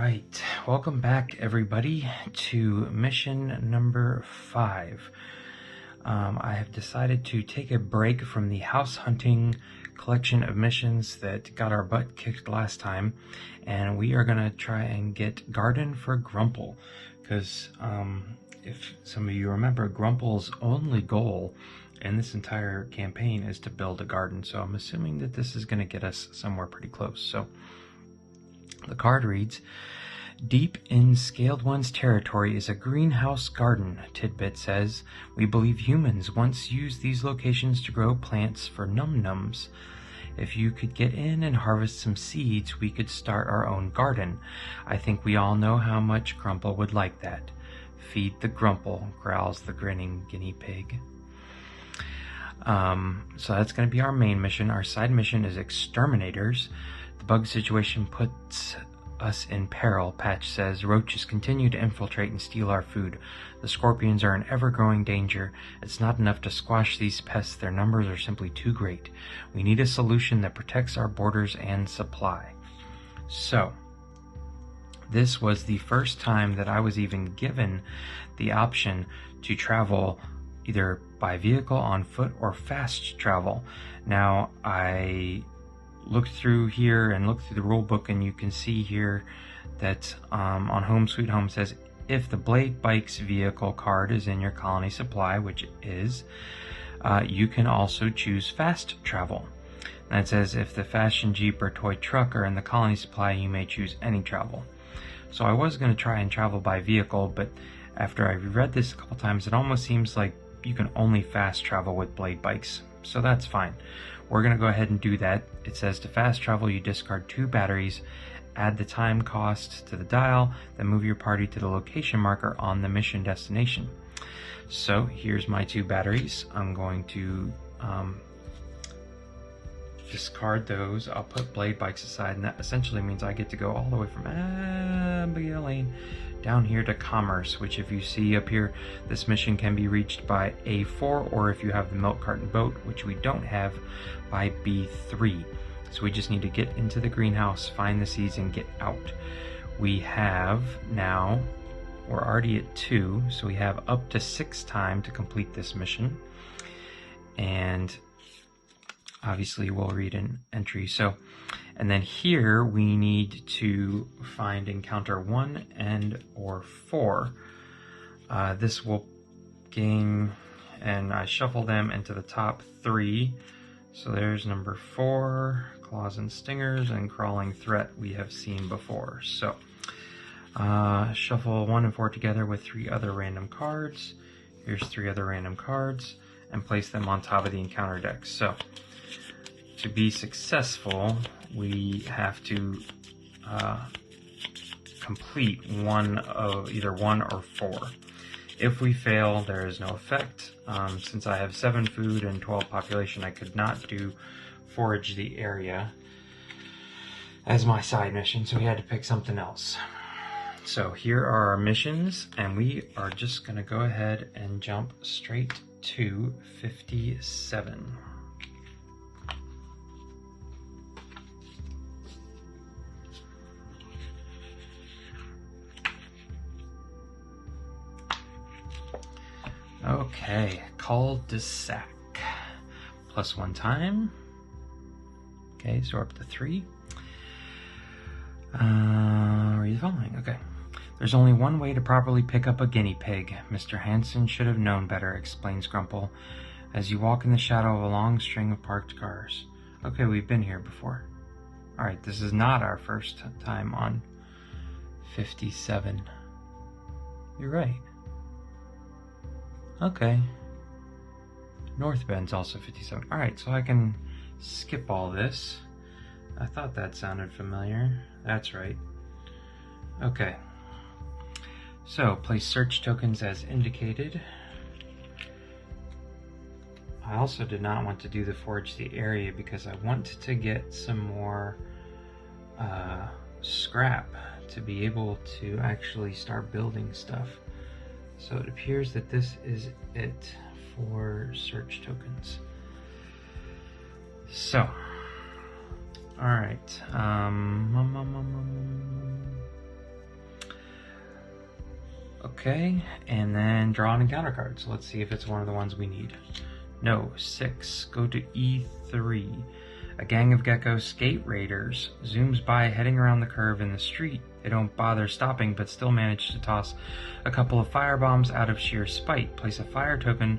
right, welcome back everybody to mission number 5. I have decided to take a break from the house hunting collection of missions that got our butt kicked last time, and we are going to try and get Garden for Grumple, because if some of you remember, Grumple's only goal in this entire campaign is to build a garden, so I'm assuming that this is going to get us somewhere pretty close. So the card reads, "Deep in Scaled One's territory is a greenhouse garden," Tidbit says. "We believe humans once used these locations to grow plants for num-nums. If you could get in and harvest some seeds, we could start our own garden. I think we all know how much Grumple would like that." "Feed the Grumple," growls the grinning guinea pig. So that's going to be our main mission. Our side mission is Exterminators. "The bug situation puts us in peril," Patch says. "Roaches continue to infiltrate and steal our food. The scorpions are an ever-growing danger. It's not enough to squash these pests. Their numbers are simply too great. We need a solution that protects our borders and supply." So, this was the first time that I was even given the option to travel either by vehicle, on foot, or fast travel. Now, I looked through here and looked through the rule book, and you can see here that on Home Sweet Home says if the Blade Bikes vehicle card is in your colony supply, which it is, you can also choose fast travel. And it says if the Fashion Jeep or Toy Truck are in the colony supply, you may choose any travel. So I was going to try and travel by vehicle, but after I read this a couple times, it almost seems like you can only fast travel with Blade Bikes. So that's fine. We're going to go ahead and do that. It says to fast travel, you discard 2 batteries, add the time cost to the dial, then move your party to the location marker on the mission destination. So here's my 2 batteries. I'm going to discard those. I'll put Blade Bikes aside, and that essentially means I get to go all the way from Abigail Lane down here to Commerce, which if you see up here, this mission can be reached by A4, or if you have the milk carton boat, which we don't have, by B3. So we just need to get into the greenhouse, find the seeds, and get out. We have now, we're already at 2, so we have up to 6 time to complete this mission. And obviously we'll read an entry. So, and then here we need to find encounter 1 and or 4. This will gain, and I shuffle them into the top 3. So there's number 4, Claws and Stingers, and Crawling Threat we have seen before. So shuffle 1 and 4 together with 3 other random cards. Here's 3 other random cards, and place them on top of the encounter deck. So to be successful, we have to complete one of either 1 or 4. If we fail, there is no effect. Since I have 7 food and 12 population, I could not do Forage the Area as my side mission, so we had to pick something else. So here are our missions, and we are just going to go ahead and jump straight to 57. Okay, cul-de-sac. +1 time. Okay, so we're up to 3. Read the following. Okay. "There's only one way to properly pick up a guinea pig. Mr. Hanson should have known better," explains Grumple, as you walk in the shadow of a long string of parked cars. Okay, we've been here before. Alright, this is not our first time on 57. You're right. Okay. North Bend's also 57. Alright, so I can skip all this. I thought that sounded familiar. That's right. Okay. So, place search tokens as indicated. I also did not want to do the Forage the Area because I want to get some more scrap to be able to actually start building stuff. So it appears that this is it for search tokens. So, alright. Okay, and then draw an encounter card. So let's see if it's one of the ones we need. No, 6. Go to E3. A gang of gecko skate raiders zooms by, heading around the curve in the street. They don't bother stopping, but still manage to toss a couple of firebombs out of sheer spite. Place a fire token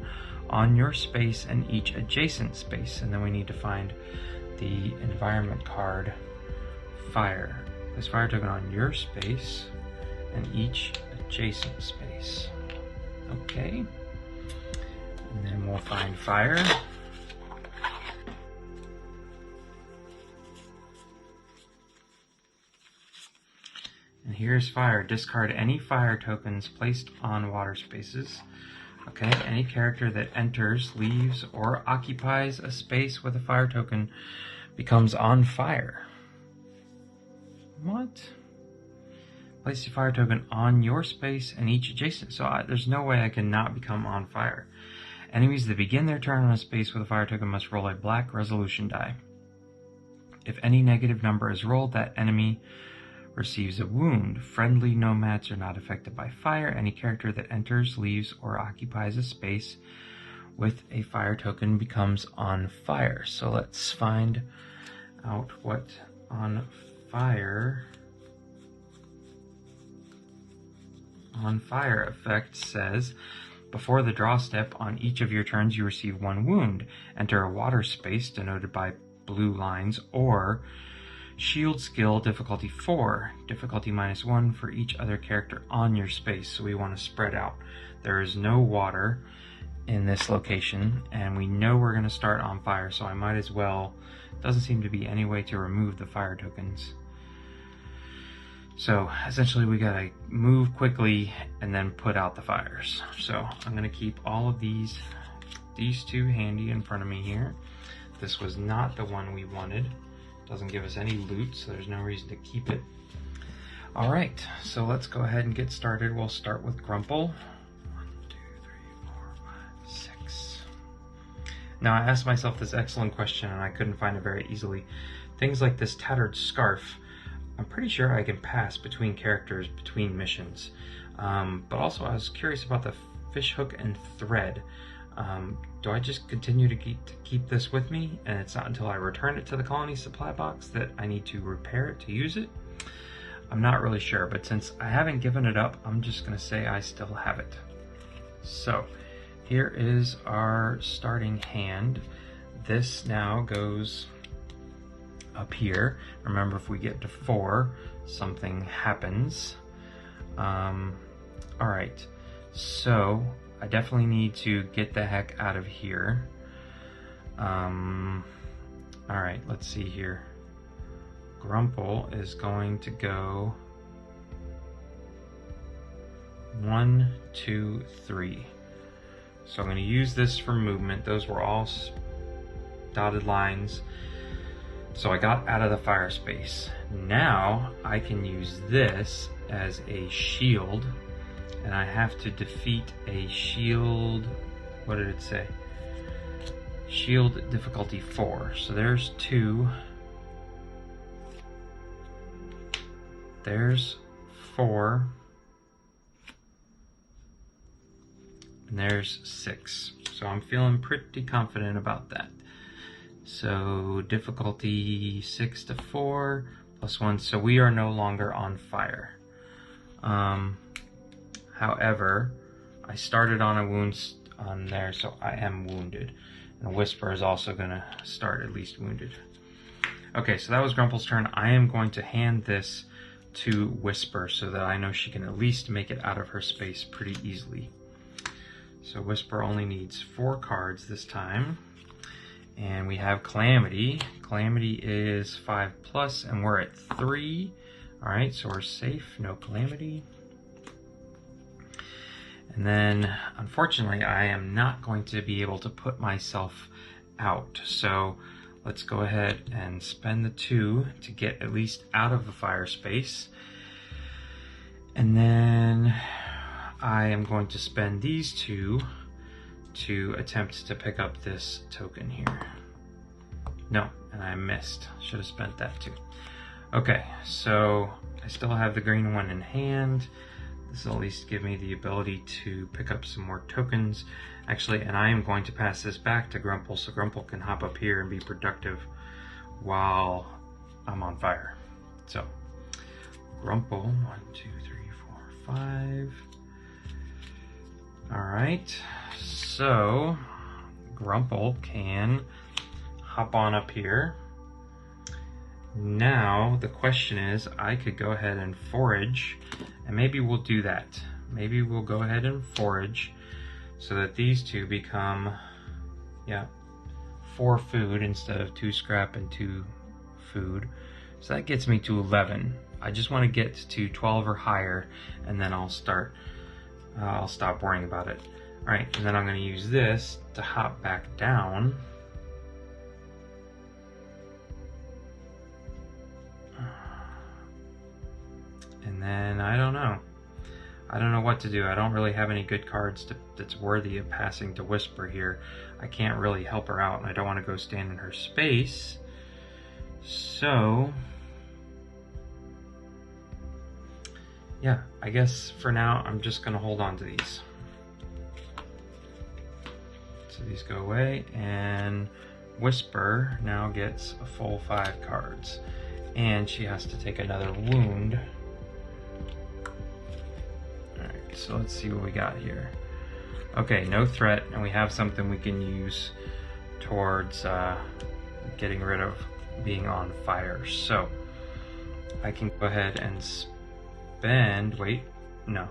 on your space and each adjacent space. And then we need to find the environment card, fire. Place fire token on your space and each adjacent space. Okay. And then we'll find fire. And here's fire. Discard any fire tokens placed on water spaces. Okay, any character that enters, leaves, or occupies a space with a fire token becomes on fire. What? Place a fire token on your space and each adjacent. So there's no way I can not become on fire. Enemies that begin their turn on a space with a fire token must roll a black resolution die. If any negative number is rolled, that enemy receives a wound. Friendly nomads are not affected by fire. Any character that enters, leaves, or occupies a space with a fire token becomes on fire. So let's find out what on fire effect says. Before the draw step, on each of your turns you receive 1 wound. Enter a water space denoted by blue lines, or shield skill difficulty 4, difficulty -1 for each other character on your space. So we want to spread out. There is no water in this location, and we know we're going to start on fire, so I might as well. Doesn't seem to be any way to remove the fire tokens. So essentially we gotta move quickly and then put out the fires. So I'm gonna keep all of these two handy in front of me here. This was not the one we wanted. Doesn't give us any loot, so there's no reason to keep it. All right, so let's go ahead and get started. We'll start with Grumple. 1, 2, 3, 4, 5, 6. Now I asked myself this excellent question and I couldn't find it very easily. Things like this tattered scarf, I'm pretty sure I can pass between characters, between missions. But also I was curious about the fish hook and thread. Do I just continue to keep this with me, and it's not until I return it to the colony supply box that I need to repair it to use it? I'm not really sure, but since I haven't given it up, I'm just gonna say I still have it. So here is our starting hand. This now goes up here. Remember, if we get to 4, something happens. All right, so I definitely need to get the heck out of here. All right, let's see here. Grumple is going to go 1, 2, 3. So I'm going to use this for movement. Those were all dotted lines. So I got out of the fire space. Now I can use this as a shield, and I have to defeat a shield. What did it say? Shield difficulty 4. So there's 2. There's 4. And there's 6. So I'm feeling pretty confident about that. So difficulty 6 to 4 plus 1. So we are no longer on fire. However, I started on a wound on there, so I am wounded. And Whisper is also going to start at least wounded. Okay, so that was Grumple's turn. I am going to hand this to Whisper so that I know she can at least make it out of her space pretty easily. So Whisper only needs 4 cards this time. And we have Calamity. Calamity is 5+, and we're at 3. All right, so we're safe, no Calamity. And then, unfortunately, I am not going to be able to put myself out. So let's go ahead and spend the 2 to get at least out of the fire space. And then I am going to spend these 2 to attempt to pick up this token here. No, and I missed. Should have spent that too. Okay, so I still have the green one in hand. This will at least give me the ability to pick up some more tokens. Actually, and I am going to pass this back to Grumple so Grumple can hop up here and be productive while I'm on fire. So, Grumple, 1, 2, 3, 4, 5. Alright, so Grumple can hop on up here. Now, the question is, I could go ahead and forage, and maybe we'll do that. Maybe we'll go ahead and forage so that these two become, 4 food instead of 2 scrap and 2 food. So that gets me to 11. I just want to get to 12 or higher, and then I'll stop worrying about it. All right, and then I'm going to use this to hop back down. And then I don't know what to do. I don't really have any good cards that's worthy of passing to Whisper here. I can't really help her out, and I don't want to go stand in her space. So, yeah, I guess for now I'm just going to hold on to these. So these go away, and Whisper now gets a full 5 cards. And she has to take another wound. Alright, so let's see what we got here. Okay, no threat, and we have something we can use towards getting rid of being on fire. So I can go ahead and spend, wait, no.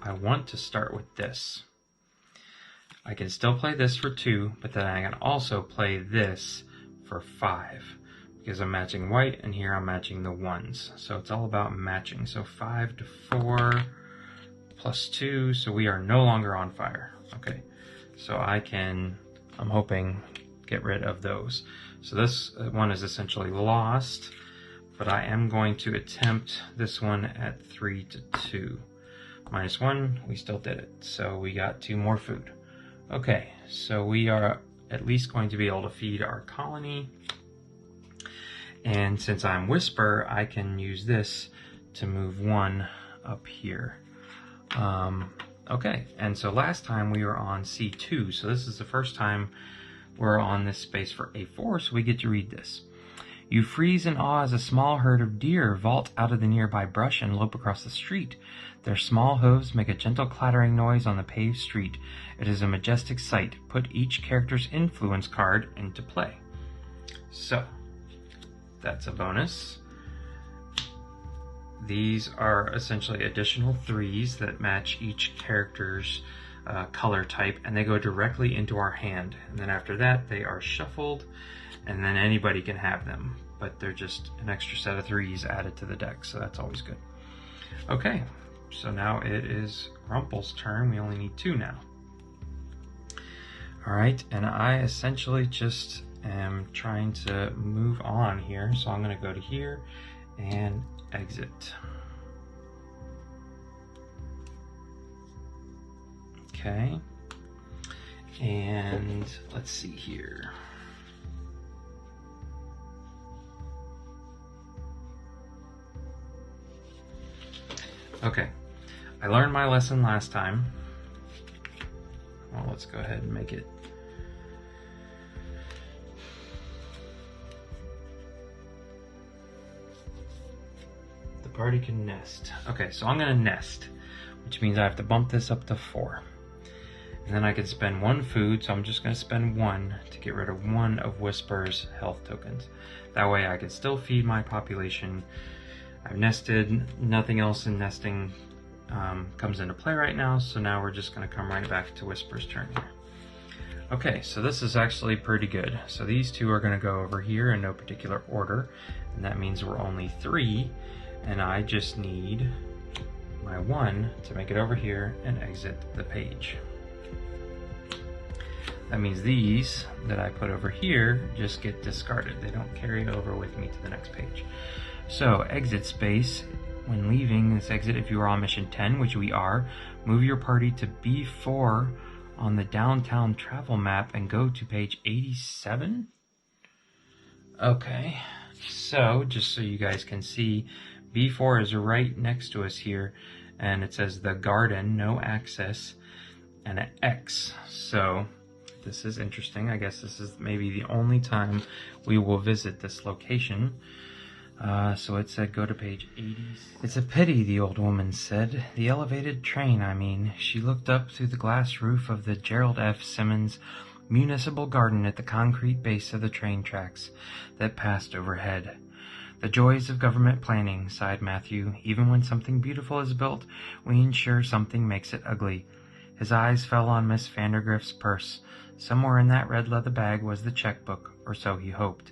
I want to start with this. I can still play this for 2, but then I can also play this for 5 because I'm matching white, and here I'm matching the 1s. So it's all about matching. So 5 to 4 plus 2, so we are no longer on fire. Okay, so I'm hoping, get rid of those. So this one is essentially lost, but I am going to attempt this one at 3 to 2. -1, we still did it. So we got 2 more food. Okay, so we are at least going to be able to feed our colony. And since I'm Whisper, I can use this to move 1 up here. Okay, and so last time we were on C2, so this is the first time we're on this space for A4, so we get to read this. You freeze in awe as a small herd of deer vault out of the nearby brush and lope across the street. Their small hooves make a gentle clattering noise on the paved street. It is a majestic sight. Put each character's influence card into play. So, that's a bonus. These are essentially additional 3s that match each character's color type, and they go directly into our hand. And then after that, they are shuffled, and then anybody can have them. But they're just an extra set of 3s added to the deck, so that's always good. Okay, so now it is Grumple's turn. We only need 2 now. Alright, and I essentially just am trying to move on here, so I'm going to go to here and exit. Okay, and let's see here. Okay, I learned my lesson last time. Well, let's go ahead and make it. The party can nest. Okay, so I'm gonna nest, which means I have to bump this up to 4. And then I can spend 1 food, so I'm just gonna spend 1 to get rid of 1 of Whisper's health tokens. That way I can still feed my population. I've nested, nothing else in nesting comes into play right now, so now we're just going to come right back to Whisper's turn here. Okay, so this is actually pretty good. So these 2 are going to go over here in no particular order, and that means we're only 3, and I just need my 1 to make it over here and exit the page. That means these that I put over here just get discarded. They don't carry over with me to the next page. So, exit space. When leaving this exit, if you are on mission 10, which we are, move your party to B4 on the downtown travel map and go to page 87. Okay, so just so you guys can see, B4 is right next to us here, and it says the garden, no access, and an X. So this is interesting. I guess this is maybe the only time we will visit this location. So it said go to page 80. It's a pity, the old woman said. The elevated train, I mean. She looked up through the glass roof of the Gerald F. Simmons Municipal Garden at the concrete base of the train tracks that passed overhead. The joys of government planning, sighed Matthew. Even when something beautiful is built, we ensure something makes it ugly. His eyes fell on Miss Vandergrift's purse. Somewhere in that red leather bag was the checkbook, or so he hoped.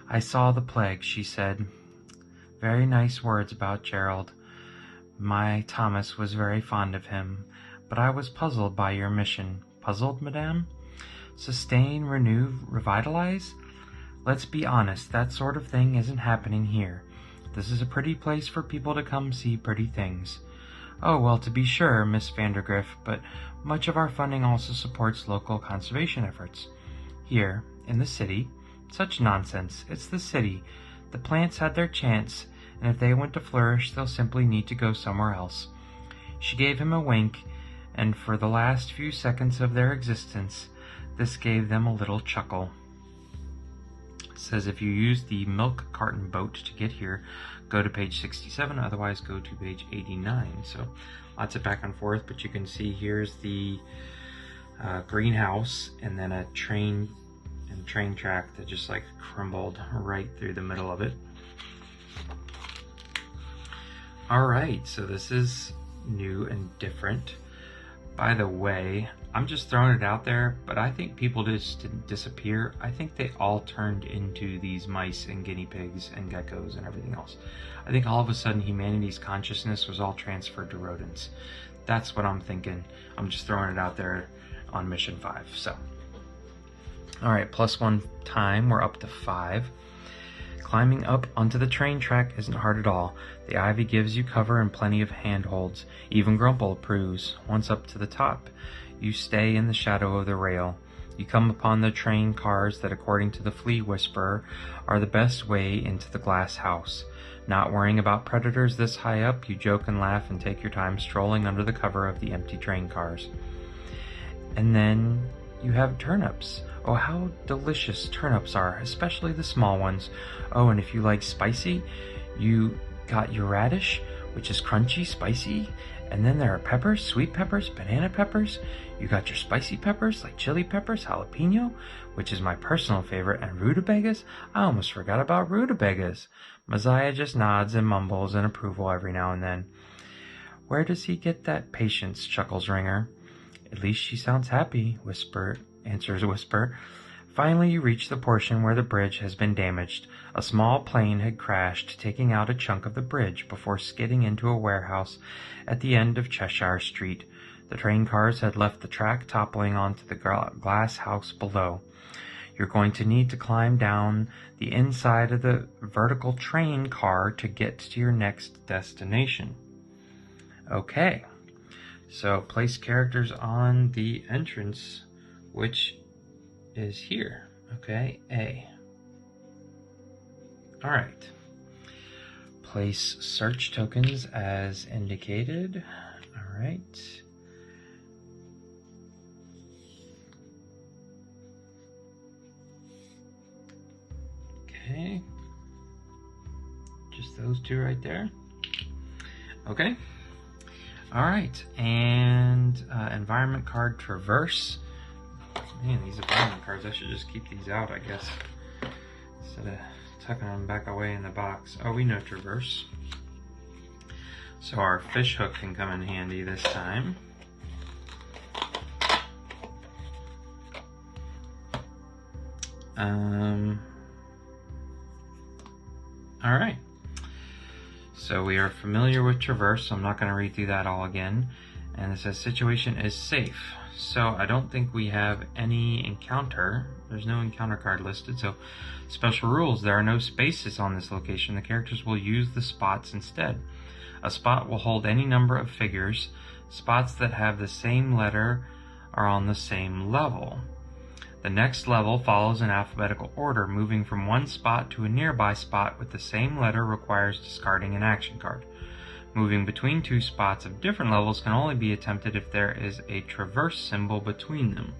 I saw the plague, she said. Very nice words about Gerald. My Thomas was very fond of him. But I was puzzled by your mission. Puzzled, madame? Sustain, renew, revitalize? Let's be honest, that sort of thing isn't happening here. This is a pretty place for people to come see pretty things. Oh, well, to be sure, Miss Vandergrift, but much of our funding also supports local conservation efforts. Here, in the city, such nonsense. It's the city. The plants had their chance, and if they want to flourish, they'll simply need to go somewhere else. She gave him a wink, and for the last few seconds of their existence, this gave them a little chuckle. It says if you use the milk carton boat to get here, go to page 67, otherwise go to page 89. So lots of back and forth, but you can see here's the greenhouse, and then a train track that just like crumbled right through the middle of it. Alright, so this is new and different. By the way, I'm just throwing it out there, but I think people just didn't disappear. I think they all turned into these mice and guinea pigs and geckos and everything else. I think all of a sudden humanity's consciousness was all transferred to rodents. That's what I'm thinking. I'm just throwing it out there on mission 5. So alright, +1 time, we're up to 5. Climbing up onto the train track isn't hard at all. The ivy gives you cover and plenty of handholds. Even Grumple approves. Once up to the top, you stay in the shadow of the rail. You come upon the train cars that, according to the flea whisperer, are the best way into the glass house. Not worrying about predators this high up, you joke and laugh and take your time strolling under the cover of the empty train cars. And then you have turnips. Oh, how delicious turnips are, especially the small ones. Oh, and if you like spicy, you got your radish, which is crunchy, spicy, and then there are peppers, sweet peppers, banana peppers. You got your spicy peppers, like chili peppers, jalapeno, which is my personal favorite, and rutabagas. I almost forgot about rutabagas. Messiah just nods and mumbles in approval every now and then. Where does he get that patience, chuckles Ringer. At least she sounds happy, answers Whisper. Finally, you reach the portion where the bridge has been damaged. A small plane had crashed, taking out a chunk of the bridge before skidding into a warehouse at the end of Cheshire Street. The train cars had left the track, toppling onto the glass house below. You're going to need to climb down the inside of the vertical train car to get to your next destination. Okay, so place characters on the entrance, which is here. Okay, A. Alright. Place search tokens as indicated. Alright. Okay. Just those two right there. Okay. Alright, and environment card Traverse. Man, these environment cards, I should just keep these out, I guess, instead of tucking them back away in the box. Oh, we know Traverse. So our fish hook can come in handy this time. Alright. So we are familiar with Traverse, so I'm not going to read through that all again. And it says situation is safe. So I don't think we have any encounter. There's no encounter card listed. So special rules. There are no spaces on this location. The characters will use the spots instead. A spot will hold any number of figures. Spots that have the same letter are on the same level. The next level follows in alphabetical order. Moving from one spot to a nearby spot with the same letter requires discarding an action card. Moving between two spots of different levels can only be attempted if there is a traverse symbol between them.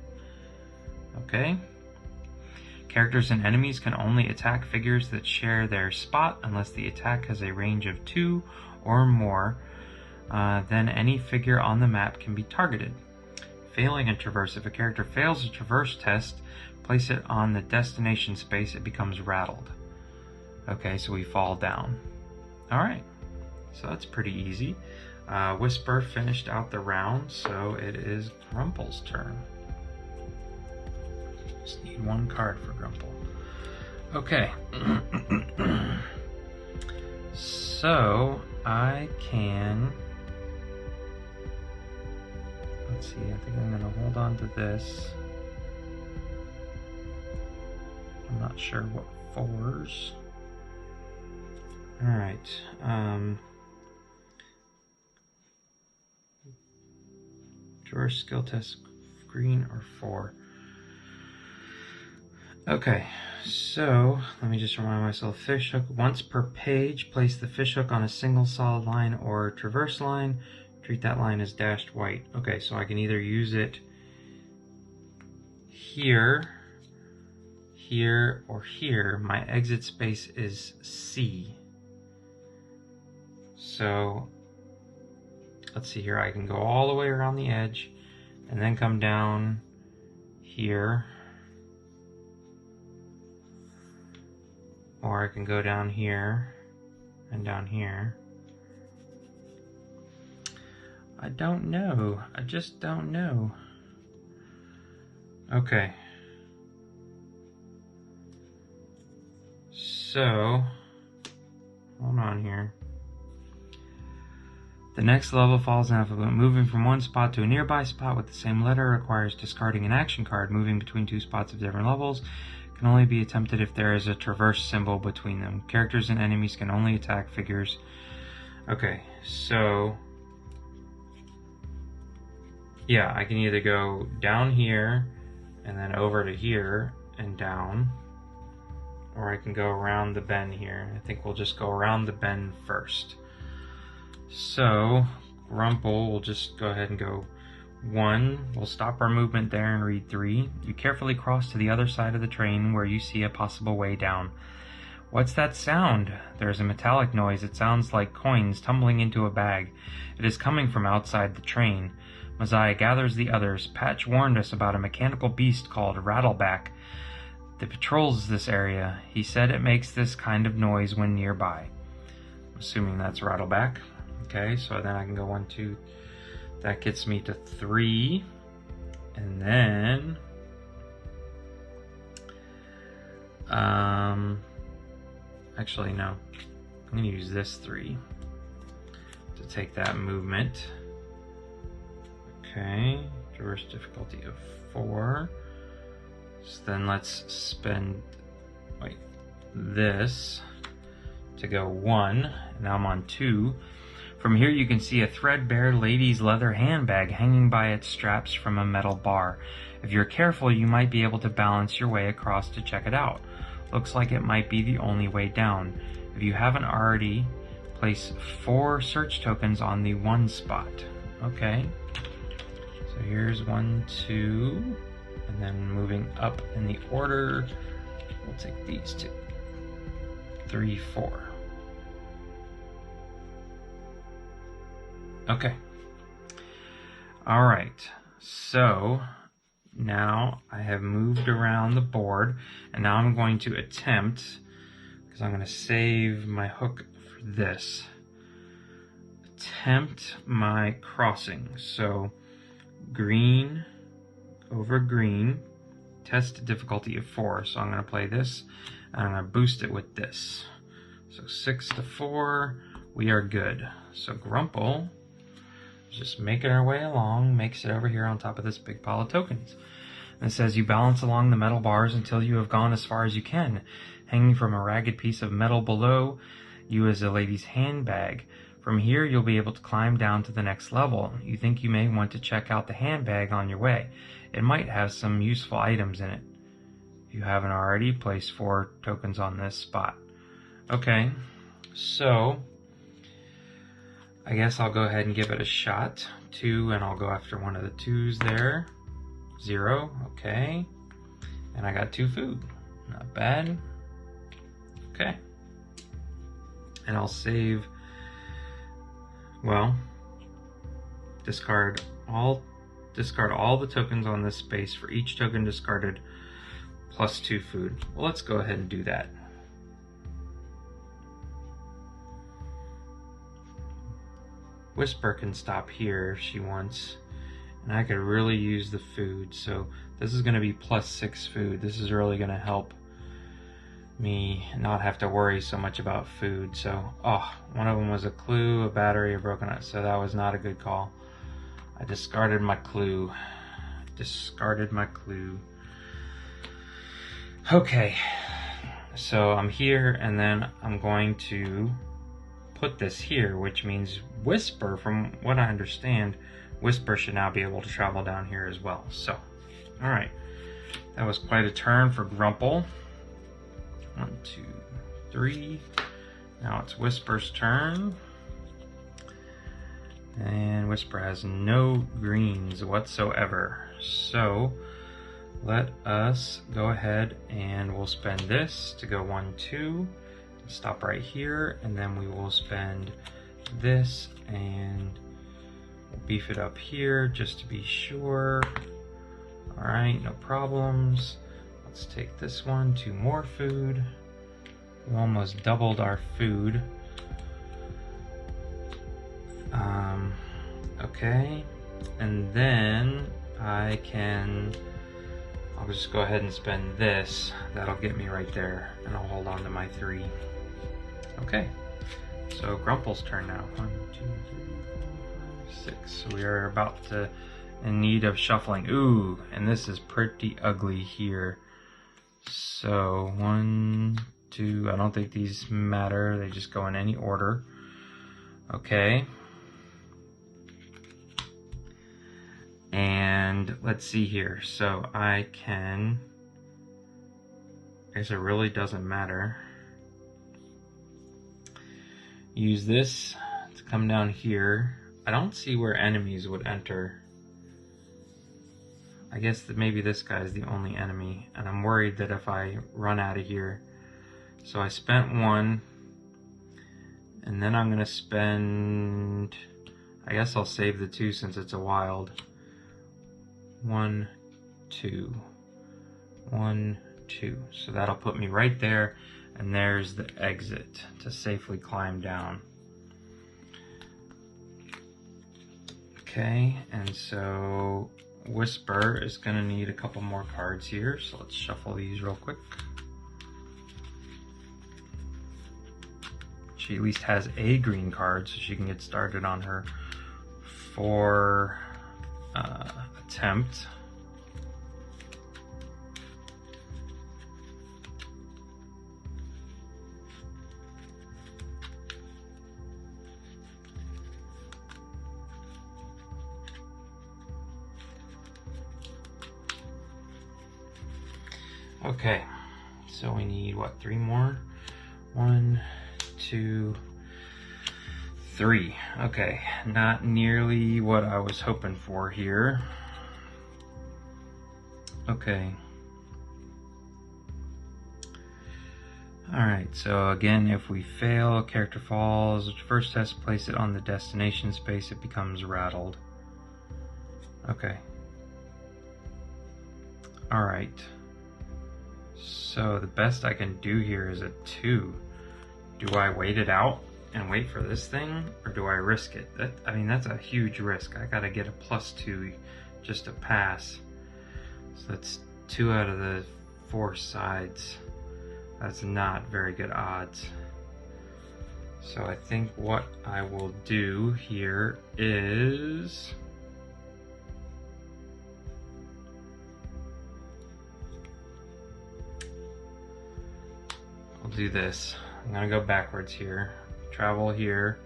Okay. Characters and enemies can only attack figures that share their spot unless the attack has a range of 2 or more. Then any figure on the map can be targeted. Failing a traverse. If a character fails a traverse test, place it on the destination space, it becomes rattled. Okay, so we fall down. Alright, so that's pretty easy. Whisper finished out the round, so it is Grumple's turn. Just need one card for Grumple. Okay. So I can... Let's see, I think I'm going to hold on to this. I'm not sure what fours. Alright. Traverse skill test, green or 4. Okay, so let me just remind myself. Fishhook once per page. Place the fishhook on a single solid line or traverse line. Treat that line as dashed white. Okay, so I can either use it here, here, or here. My exit space is C. So let's see here. I can go all the way around the edge and then come down here. Or I can go down here and down here. I don't know. I just don't know. Okay. So, hold on here. The next level follows an alphabet. Moving from one spot to a nearby spot with the same letter requires discarding an action card. Moving between two spots of different levels can only be attempted if there is a traverse symbol between them. Characters and enemies can only attack figures. Okay, so yeah, I can either go down here and then over to here and down, or I can go around the bend here. I think we'll just go around the bend first. So Grumple will just go ahead and go 1. We'll stop our movement there and read 3. You carefully cross to the other side of the train where you see a possible way down. What's that sound? There's a metallic noise. It sounds like coins tumbling into a bag. It is coming from outside the train. Messiah gathers the others. Patch warned us about a mechanical beast called Rattleback that patrols this area. He said it makes this kind of noise when nearby. I'm assuming that's Rattleback. Okay, so then I can go 1, 2. That gets me to 3. And then actually no. I'm gonna use this 3 to take that movement. Okay, traverse difficulty of 4. So then let's spend this to go 1. And now I'm on 2. From here you can see a threadbare lady's leather handbag hanging by its straps from a metal bar. If you're careful, you might be able to balance your way across to check it out. Looks like it might be the only way down. If you haven't already, place 4 search tokens on the 1 spot. Okay. So here's 1, 2, and then moving up in the order, we'll take these 2. 3, 4. Okay. All right. So now I have moved around the board, and now I'm going to attempt, because I'm going to save my hook for this, attempt my crossing. So green over green, test difficulty of 4. So I'm going to play this, and I'm going to boost it with this. So 6 to 4, we are good. So Grumple, just making our way along, makes it over here on top of this big pile of tokens. And it says you balance along the metal bars until you have gone as far as you can. Hanging from a ragged piece of metal below you is a lady's handbag. From here you'll be able to climb down to the next level. You think you may want to check out the handbag on your way. It might have some useful items in it. you haven't already, place 4 tokens on this spot. Okay, so I guess I'll go ahead and give it a shot. 2, and I'll go after one of the 2s there. 0, okay. And I got 2 food, not bad. Okay. And I'll save, well, discard all the tokens on this space for each token discarded plus 2 food. Well, let's go ahead and do that. Whisper can stop here if she wants, and I could really use the food, so this is going to be plus 6 food. This is really going to help me not have to worry so much about food. So, one of them was a clue, a battery, a broken nut, so that was not a good call. I discarded my clue. Okay, so I'm here, and then I'm going to put this here, which means Whisper, from what I understand, Whisper should now be able to travel down here as well. So, alright, that was quite a turn for Grumple. 1, 2, 3. Now it's Whisper's turn. And Whisper has no greens whatsoever. So let us go ahead and we'll spend this to go 1, 2. Stop right here, and then we will spend this and we'll beef it up here just to be sure. Alright, no problems. Let's take this one, 2 more food. We almost doubled our food. Okay, and then I'll just go ahead and spend this. That'll get me right there, and I'll hold on to my 3. Okay, so Grumple's turn now. 1, 2, 3, 4, 5, 6. So we are about to in need of shuffling. Ooh, and this is pretty ugly here. So 1, 2. I don't think these matter. They just go in any order. Okay. And let's see here. So I guess it really doesn't matter. Use this to come down here. I don't see where enemies would enter. I guess that maybe this guy is the only enemy, and I'm worried that if I run out of here. So I spent 1, and then I'm gonna spend, I guess I'll save the 2 since it's a wild. 1, 2, 1, 2. So that'll put me right there, and there's the exit to safely climb down. Okay, and so Whisper is gonna need a couple more cards here, so let's shuffle these real quick. She at least has a green card, so she can get started on her 4 attempt. Okay, so we need what, 3 more? 1, 2, 3. Okay, not nearly what I was hoping for here. Okay. Alright, so again, if we fail, a character falls. First has to place it on the destination space, it becomes rattled. Okay. Alright. So the best I can do here is a 2. Do I wait it out and wait for this thing, or do I risk it? I mean, that's a huge risk. I gotta get a +2 just to pass. So that's 2 out of the 4 sides. That's not very good odds. So I think what I will do here is I'll do this. I'm gonna go backwards here, travel here.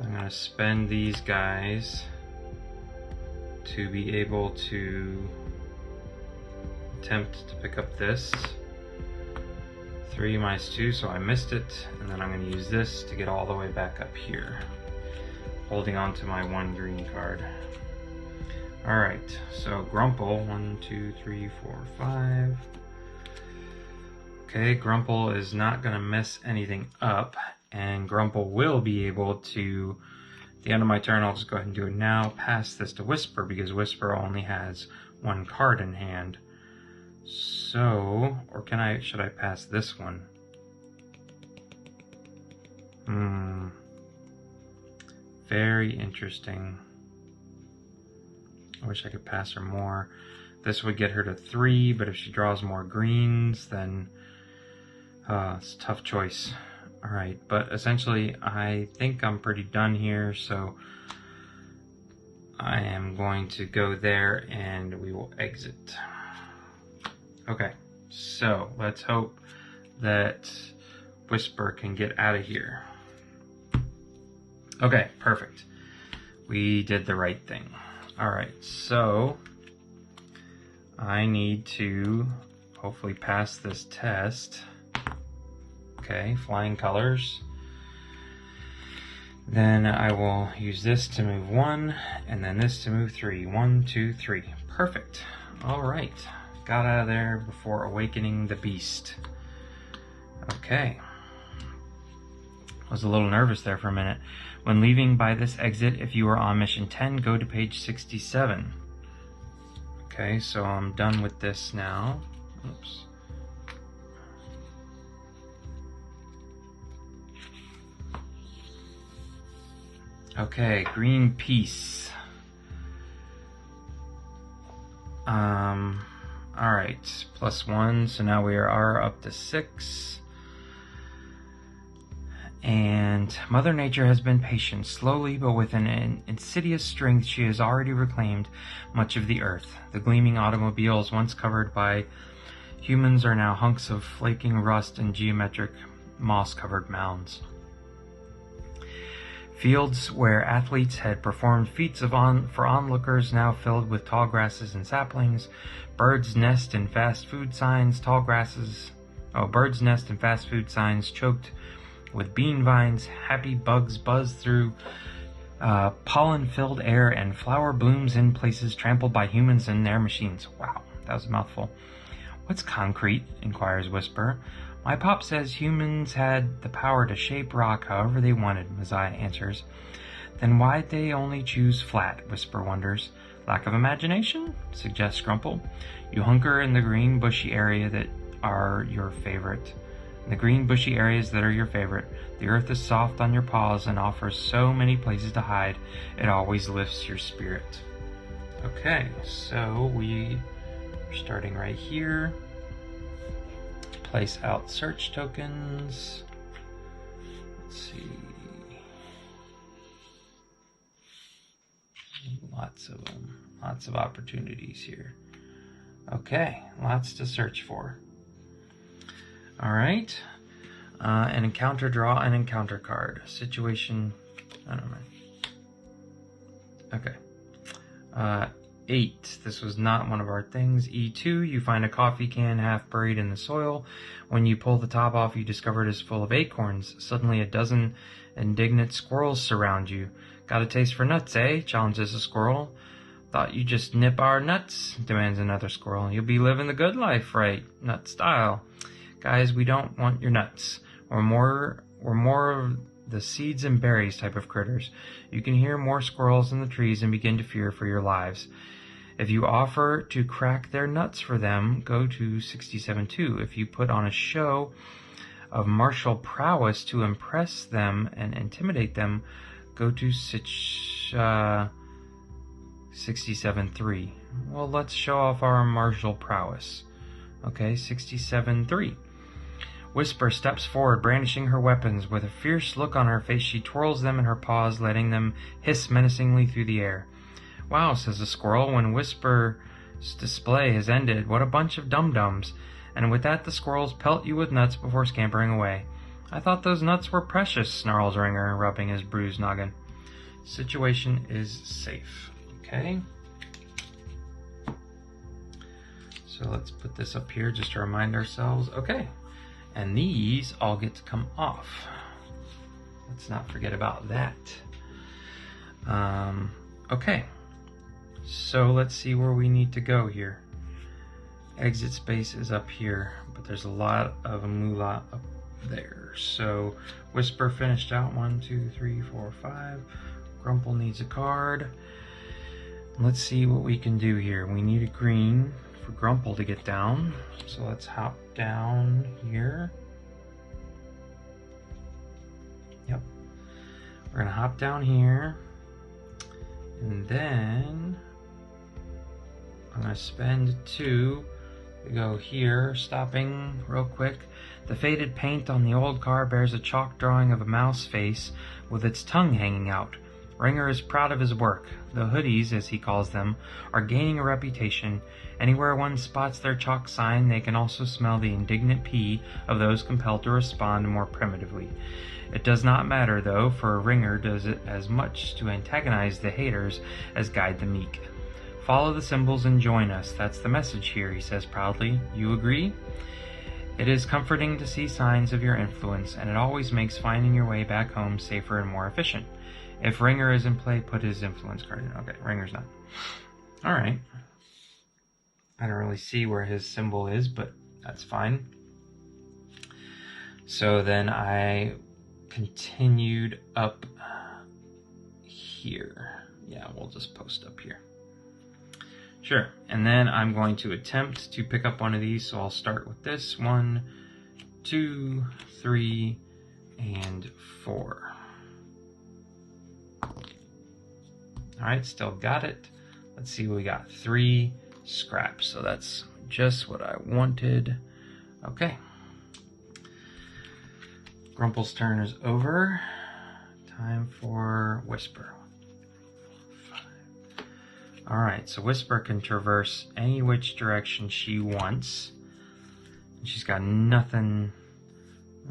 I'm gonna spend these guys to be able to attempt to pick up this. 3 minus 2, so I missed it. And then I'm going to use this to get all the way back up here, holding on to my 1 green card. Alright, so Grumple, 1, 2, 3, 4, 5. Okay, Grumple is not going to mess anything up, and Grumple will be able to, at the end of my turn, I'll just go ahead and do it now, pass this to Whisper, because Whisper only has 1 card in hand. So, or should I pass this one? Very interesting. I wish I could pass her more. This would get her to 3, but if she draws more greens, then it's a tough choice. Alright, but essentially I think I'm pretty done here, so I am going to go there and we will exit. Okay, so let's hope that Whisper can get out of here. Okay, perfect. We did the right thing. Alright, so I need to hopefully pass this test. Okay, flying colors. Then I will use this to move 1, and then this to move 3. 1, 2, 3. Perfect. Alright, got out of there before awakening the beast. Okay. I was a little nervous there for a minute. When leaving by this exit, if you are on mission 10, go to page 67. Okay, so I'm done with this now. Oops. Okay, green piece. Alright, +1, so now we are up to 6. And Mother Nature has been patient. Slowly, but with an insidious strength, she has already reclaimed much of the earth. The gleaming automobiles, once covered by humans, are now hunks of flaking rust and geometric moss-covered mounds. Fields where athletes had performed feats for onlookers now filled with tall grasses and saplings. Birds nest in fast food signs, birds nest in fast food signs choked with bean vines. Happy bugs buzz through pollen-filled air, and flower blooms in places trampled by humans and their machines. Wow, that was a mouthful. What's concrete? Inquires Whisper. My pop says humans had the power to shape rock however they wanted, Messiah answers. Then why'd they only choose flat? Whisper wonders. Lack of imagination? Suggests Grumple. You hunker in the green bushy area that are your favorite. The green bushy areas that are your favorite. The earth is soft on your paws and offers so many places to hide. It always lifts your spirit. Okay, so we are starting right here. Place out search tokens. Let's see. Lots of them. Lots of opportunities here. Okay, lots to search for. Alright. An encounter, draw an encounter card. Situation, I don't know. Okay. 8. This was not one of our things. E2, you find a coffee can half buried in the soil. When you pull the top off, you discover it is full of acorns. Suddenly a dozen indignant squirrels surround you. Got a taste for nuts, eh? Challenges a squirrel. Thought you'd just nip our nuts, demands another squirrel. You'll be living the good life, right? Nut style. Guys, we don't want your nuts. We're more of the seeds and berries type of critters. You can hear more squirrels in the trees and begin to fear for your lives. If you offer to crack their nuts for them, go to 67.2. If you put on a show of martial prowess to impress them and intimidate them, go to 67.3. Well, let's show off our martial prowess. Okay, 67.3. Whisper steps forward, brandishing her weapons. With a fierce look on her face, she twirls them in her paws, letting them hiss menacingly through the air. Wow, says the squirrel, when Whisper's display has ended. What a bunch of dum-dums. And with that, the squirrels pelt you with nuts before scampering away. I thought those nuts were precious, snarls Ringer, rubbing his bruised noggin. Situation is safe. Okay. So let's put this up here just to remind ourselves. Okay, and these all get to come off. Let's not forget about that. Okay, so let's see where we need to go here. Exit space is up here, but there's a lot of moolah up there. So Whisper finished out 1, 2, 3, 4, 5. Grumple needs a card. Let's see what we can do here. We need a green for Grumple to get down. So let's hop down here. Yep. We're gonna hop down here. And then I'm gonna spend 2 to go here, stopping real quick. The faded paint on the old car bears a chalk drawing of a mouse face with its tongue hanging out. Ringer is proud of his work. The hoodies, as he calls them, are gaining a reputation. Anywhere one spots their chalk sign, they can also smell the indignant pee of those compelled to respond more primitively. It does not matter, though, for Ringer does it as much to antagonize the haters as guide the meek. Follow the symbols and join us. That's the message here, he says proudly. You agree? It is comforting to see signs of your influence, and it always makes finding your way back home safer and more efficient. If Ringer is in play, put his influence card in. Okay, Ringer's not. Alright. I don't really see where his symbol is, but that's fine. So then I continued up here. Yeah, we'll just post up here. Sure, and then I'm going to attempt to pick up one of these, so I'll start with this. 1, 2, 3, and 4. Alright, still got it. Let's see, we got 3 scraps, so that's just what I wanted. Okay. Grumple's turn is over. Time for Whisper. Alright, so Whisper can traverse any which direction she wants. She's got nothing.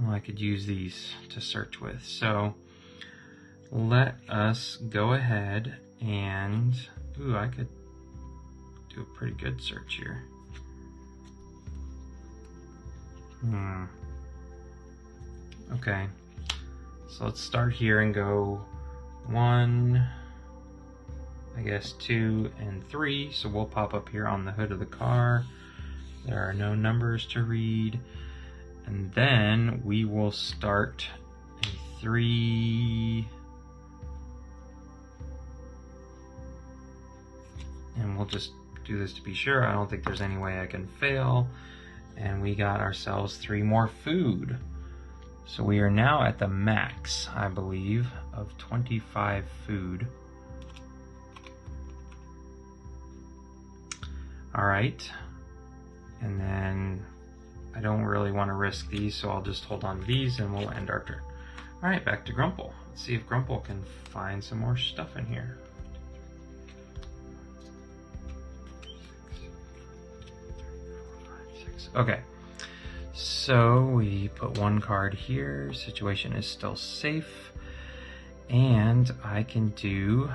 Oh, I could use these to search with. So let us go ahead and... Ooh, I could do a pretty good search here. Okay. So let's start here and go 1... I guess 2 and 3, so we'll pop up here on the hood of the car. There are no numbers to read. And then we will start a 3. And we'll just do this to be sure. I don't think there's any way I can fail. And we got ourselves 3 more food. So we are now at the max, I believe, of 25 food. Alright, and then I don't really want to risk these, so I'll just hold on to these and we'll end our turn. Alright, back to Grumple. Let's see if Grumple can find some more stuff in here. Okay, so we put 1 card here. Situation is still safe. And I can do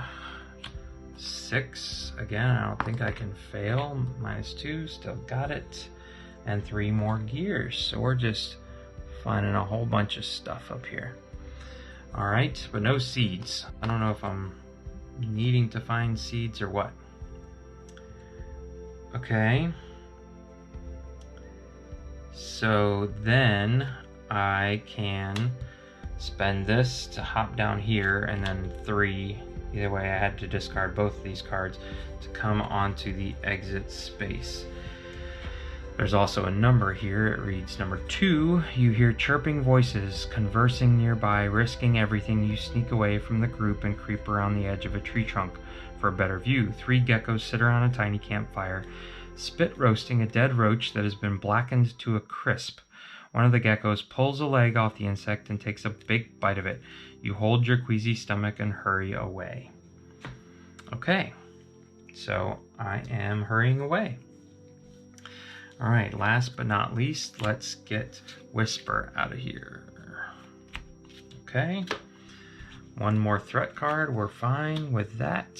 6 again. I don't think I can fail. -2, still got it. And 3 more gears. So we're just finding a whole bunch of stuff up here. Alright, but no seeds. I don't know if I'm needing to find seeds or what. Okay. So then I can spend this to hop down here, and then 3. Either way, I had to discard both of these cards to come onto the exit space. There's also a number here. It reads number 2. You hear chirping voices conversing nearby. Risking everything, you sneak away from the group and creep around the edge of a tree trunk for a better view. 3 geckos sit around a tiny campfire, spit roasting a dead roach that has been blackened to a crisp. One of the geckos pulls a leg off the insect and takes a big bite of it. You hold your queasy stomach and hurry away. Okay, so I am hurrying away. Alright, last but not least, let's get Whisper out of here. Okay, 1 more threat card, we're fine with that.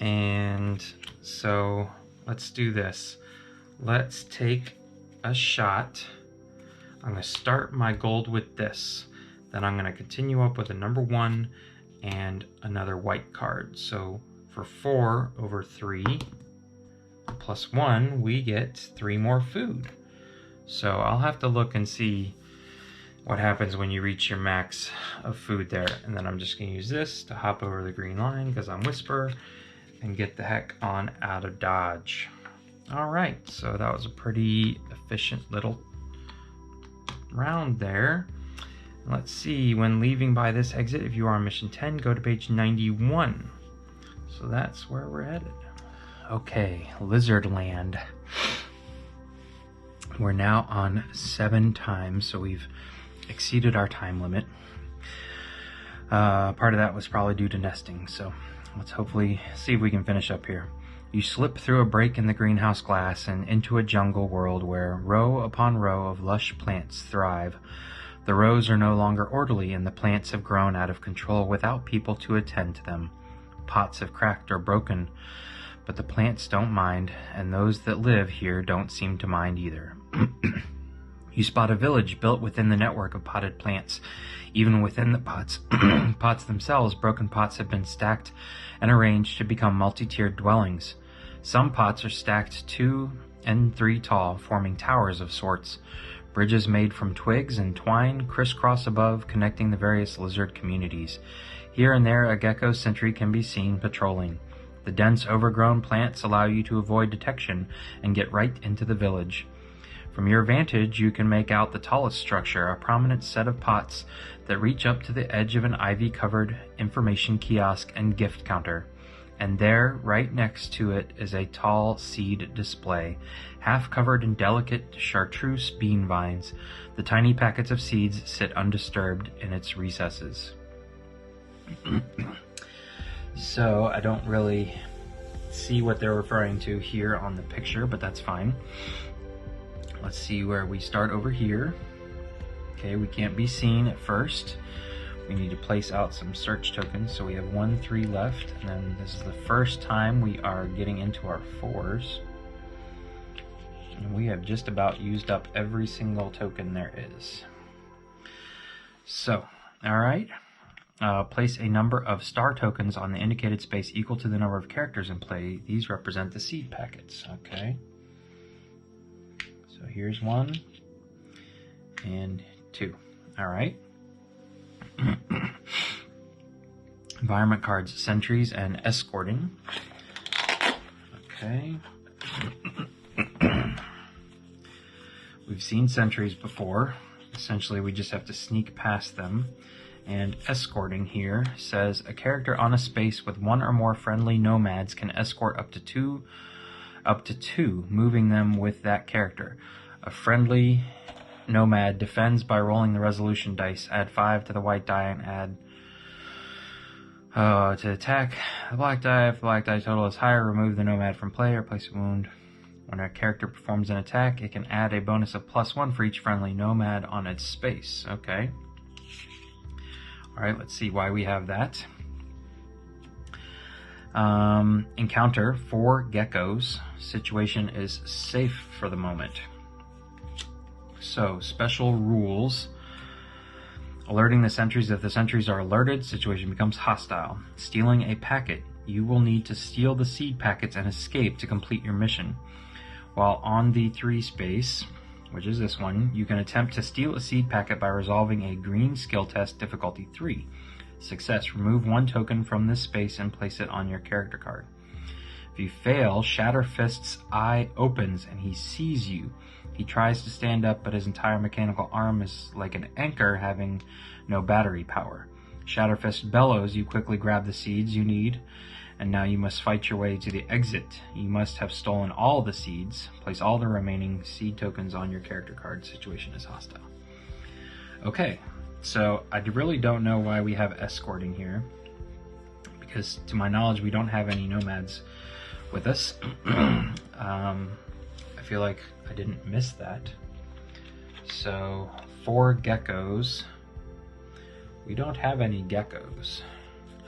And so let's do this. let's take a shot. I'm going to start my gold with this. Then I'm going to continue up with a number 1 and another white card. So for 4 over 3 plus 1, we get 3 more food. So I'll have to look and see what happens when you reach your max of food there. And then I'm just going to use this to hop over the green line because I'm Whisper and get the heck on out of Dodge. All right, so that was a pretty efficient little round there. Let's see, when leaving by this exit, if you are on mission 10, go to page 91. So that's where we're headed. Okay, Lizard Land. We're now on 7 times, so we've exceeded our time limit. Part of that was probably due to nesting, so let's hopefully see if we can finish up here. You slip through a break in the greenhouse glass and into a jungle world where row upon row of lush plants thrive. The rows are no longer orderly, and the plants have grown out of control without people to attend to them. Pots have cracked or broken, but the plants don't mind, and those that live here don't seem to mind either. You spot a village built within the network of potted plants. Even within the pots themselves, broken pots have been stacked and arranged to become multi-tiered dwellings. Some pots are stacked 2 and 3 tall, forming towers of sorts. Bridges made from twigs and twine crisscross above, connecting the various lizard communities. Here and there, a gecko sentry can be seen patrolling. The dense, overgrown plants allow you to avoid detection and get right into the village. From your vantage, you can make out the tallest structure, a prominent set of pots that reach up to the edge of an ivy-covered information kiosk and gift counter. And there, right next to it, is a tall seed display, half covered in delicate chartreuse bean vines. The tiny packets of seeds sit undisturbed in its recesses. So, I don't really see what they're referring to here on the picture, but that's fine. Let's see where we start over here. Okay, we can't be seen at first. We need to place out some search tokens, so we have 1, 3 left, and then this is the first time we are getting into our 4s. And we have just about used up every single token there is. So, alright. Place a number of star tokens on the indicated space equal to the number of characters in play. These represent the seed packets, okay? So here's 1 and 2. Alright. Environment cards, sentries, and escorting. Okay. We've seen sentries before. Essentially, we just have to sneak past them. And escorting here says a character on a space with 1 or more friendly nomads can escort up to two, moving them with that character. A friendly nomad defends by rolling the resolution dice. Add 5 to the white die and add to attack the black die. If the black die total is higher, remove the nomad from play or place a wound. When a character performs an attack, it can add a bonus of +1 for each friendly nomad on its space. Okay. Alright, let's see why we have that. Encounter 4 geckos. Situation is safe for the moment. So, special rules. Alerting the sentries. If the sentries are alerted, situation becomes hostile. Stealing a packet. You will need to steal the seed packets and escape to complete your mission. While on the 3 space, which is this one, you can attempt to steal a seed packet by resolving a green skill test, difficulty 3. Success. Remove 1 token from this space and place it on your character card. If you fail, Shatterfist's eye opens and he sees you. He tries to stand up, but his entire mechanical arm is like an anchor having no battery power. Shatterfist bellows. You quickly grab the seeds you need, and now you must fight your way to the exit. You must have stolen all the seeds. Place all the remaining seed tokens on your character card. Situation is hostile. Okay, so I really don't know why we have escorting here, because to my knowledge we don't have any nomads with us. I feel like I didn't miss that. So 4 geckos. We don't have any geckos.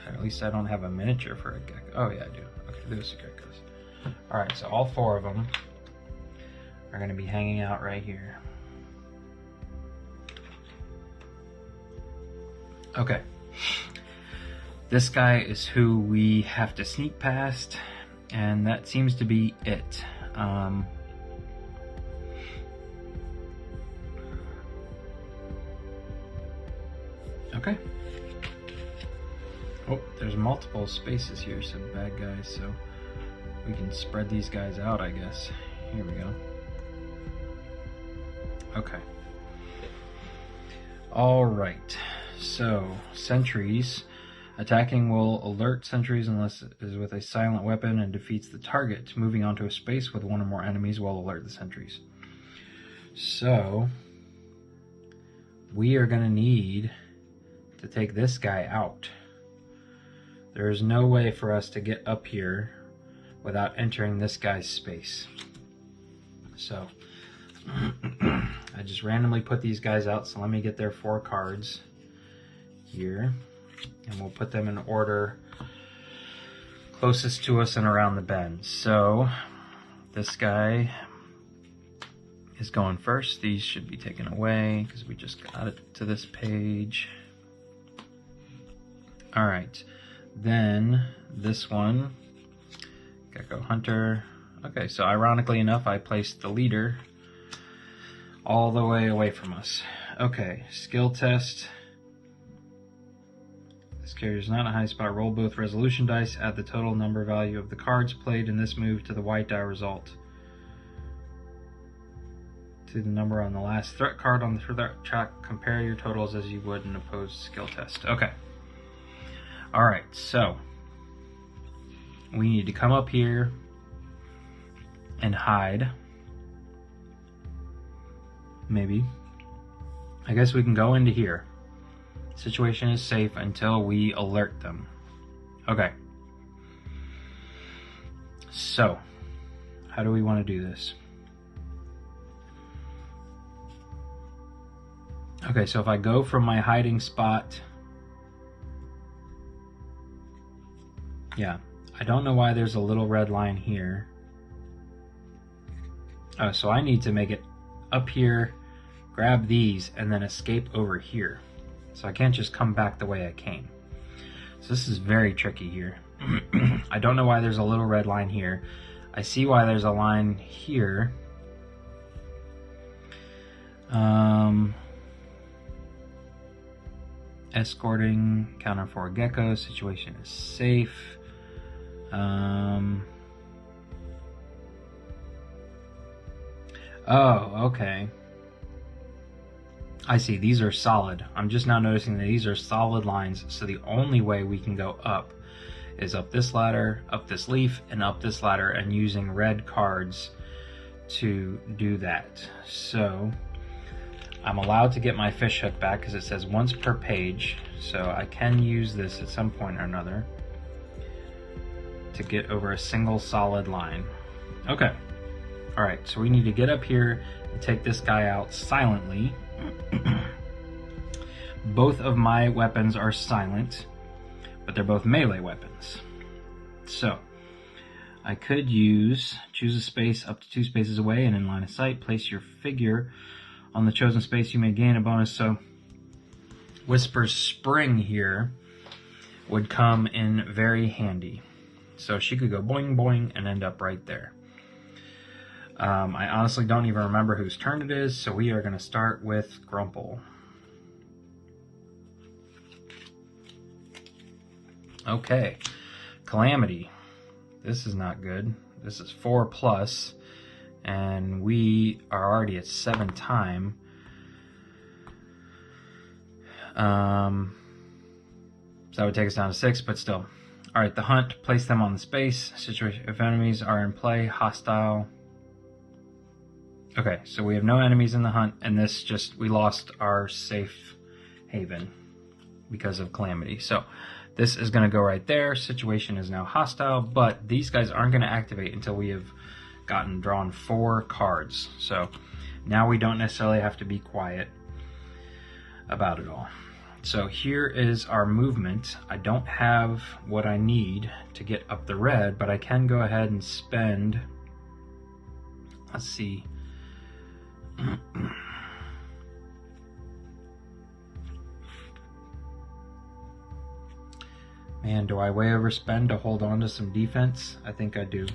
At least I don't have a miniature for a gecko. Oh yeah, I do. Okay, those are geckos. Alright, so all 4 of them are going to be hanging out right here. Okay. This guy is who we have to sneak past, and that seems to be it. Okay. Oh, there's multiple spaces here, some bad guys, so we can spread these guys out, I guess. Here we go. Okay. All right. So, sentries. Attacking will alert sentries unless it is with a silent weapon and defeats the target. Moving onto a space with one or more enemies will alert the sentries. So, we are going to need to take this guy out. There is no way for us to get up here without entering this guy's space. So, I just randomly put these guys out, so let me get their 4 cards here. And we'll put them in order closest to us and around the bend. So this guy is going first. These should be taken away because we just got it to this page. All right, then this one, Gecko Hunter. Okay, so ironically enough, I placed the leader all the way away from us. Okay, skill test. This character is not a high spot. Roll both resolution dice. Add the total number value of the cards played in this move to the white die result. To the number on the last threat card on the threat track. Compare your totals as you would in an opposed skill test. Okay. Alright, so we need to come up here and hide. Maybe. I guess we can go into here. Situation is safe until we alert them. Okay. So, how do we want to do this? Okay, so if I go from my hiding spot, yeah, I don't know why there's a little red line here. Oh, so I need to make it up here, grab these, and then escape over here. So I can't just come back the way I came. So this is very tricky here. I don't know why there's a little red line here. I see why there's a line here. Escorting, counter 4 geckos, situation is safe. Oh, okay. I see, these are solid. I'm just now noticing that these are solid lines, so the only way we can go up is up this ladder, up this leaf, and up this ladder, and using red cards to do that. So I'm allowed to get my fish hook back because it says once per page, so I can use this at some point or another to get over a single solid line. Okay. Alright, so we need to get up here and take this guy out silently. Both of my weapons are silent, but they're both melee weapons. So, I could choose a space up to 2 spaces away and in line of sight. Place your figure on the chosen space. You may gain a bonus. So, Whisper's spring here would come in very handy. So she could go boing boing and end up right there. I honestly don't even remember whose turn it is, so we are going to start with Grumple. Okay, Calamity. This is not good. This is 4+, and we are already at 7 time. So that would take us down to 6, but still. Alright, the Hunt. Place them on the space. Situation if enemies are in play, hostile. Okay, so we have no enemies in the Hunt, and this just, we lost our safe haven because of Calamity. So this is going to go right there. Situation is now hostile, but these guys aren't going to activate until we have drawn 4 cards. So now we don't necessarily have to be quiet about it all. So here is our movement. I don't have what I need to get up the red, but I can go ahead and spend, let's see, Man, do I way overspend to hold on to some defense? I think I do.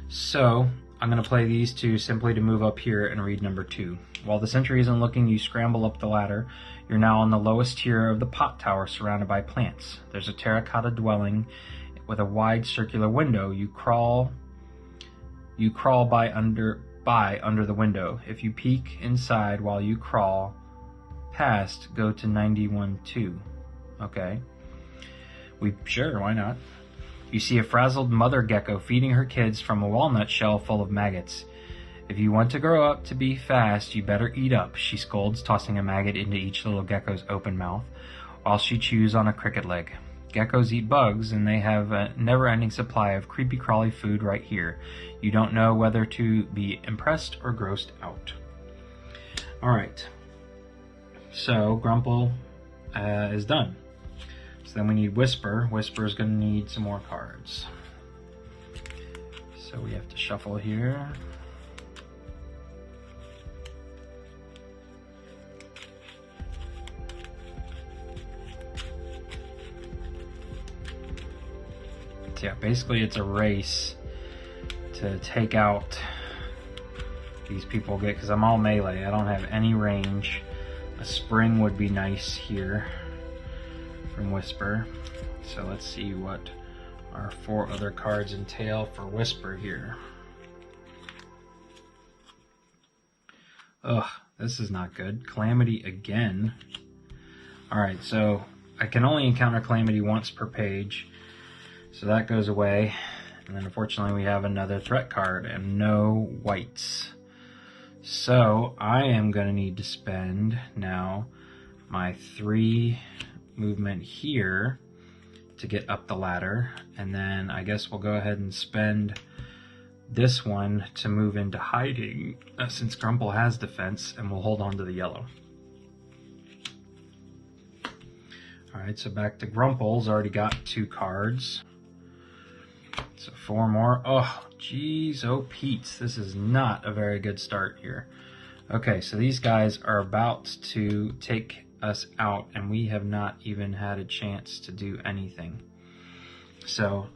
So, I'm going to play these two simply to move up here and read number 2. While the sentry isn't looking, you scramble up the ladder. You're now on the lowest tier of the pot tower surrounded by plants. There's a terracotta dwelling with a wide circular window. You crawl by under the window. If you peek inside while you crawl past, go to 91-2. Okay. Sure, why not? You see a frazzled mother gecko feeding her kids from a walnut shell full of maggots. If you want to grow up to be fast, you better eat up, she scolds, tossing a maggot into each little gecko's open mouth, while she chews on a cricket leg. Geckos eat bugs, and they have a never-ending supply of creepy-crawly food right here. You don't know whether to be impressed or grossed out. Alright. So, Grumple is done. So then we need Whisper. Whisper is going to need some more cards. So we have to shuffle here. So yeah, basically it's a race to take out these people, because I'm all melee. I don't have any range. A spring would be nice here from Whisper. So let's see what our 4 other cards entail for Whisper here. Ugh, this is not good. Calamity again. Alright, so I can only encounter Calamity once per page. So that goes away. And then unfortunately we have another threat card and no whites. So I am going to need to spend now my 3 movement here to get up the ladder, and then I guess we'll go ahead and spend this one to move into hiding since Grumple has defense, and we'll hold on to the yellow. Alright, so back to Grumple's already got 2 cards. So 4 more. Oh, jeez, oh Pete's. This is not a very good start here. Okay, so these guys are about to take us out, and we have not even had a chance to do anything. So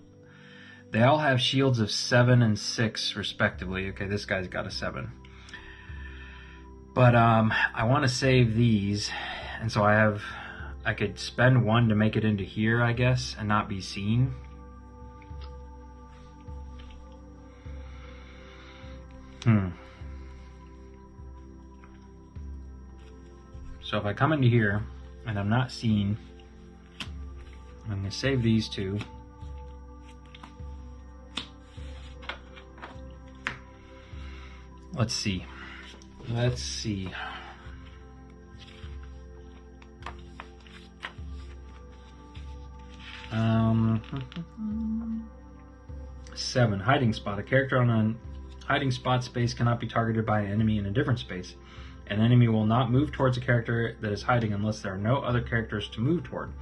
they all have shields of 7 and 6 respectively. Okay, this guy's got a 7. But I want to save these, and so I could spend 1 to make it into here, I guess, and not be seen. So if I come into here and I'm not seen, I'm going to save these 2. Let's see. 7. Hiding spot. A character on a hiding spot space cannot be targeted by an enemy in a different space. An enemy will not move towards a character that is hiding unless there are no other characters to move toward.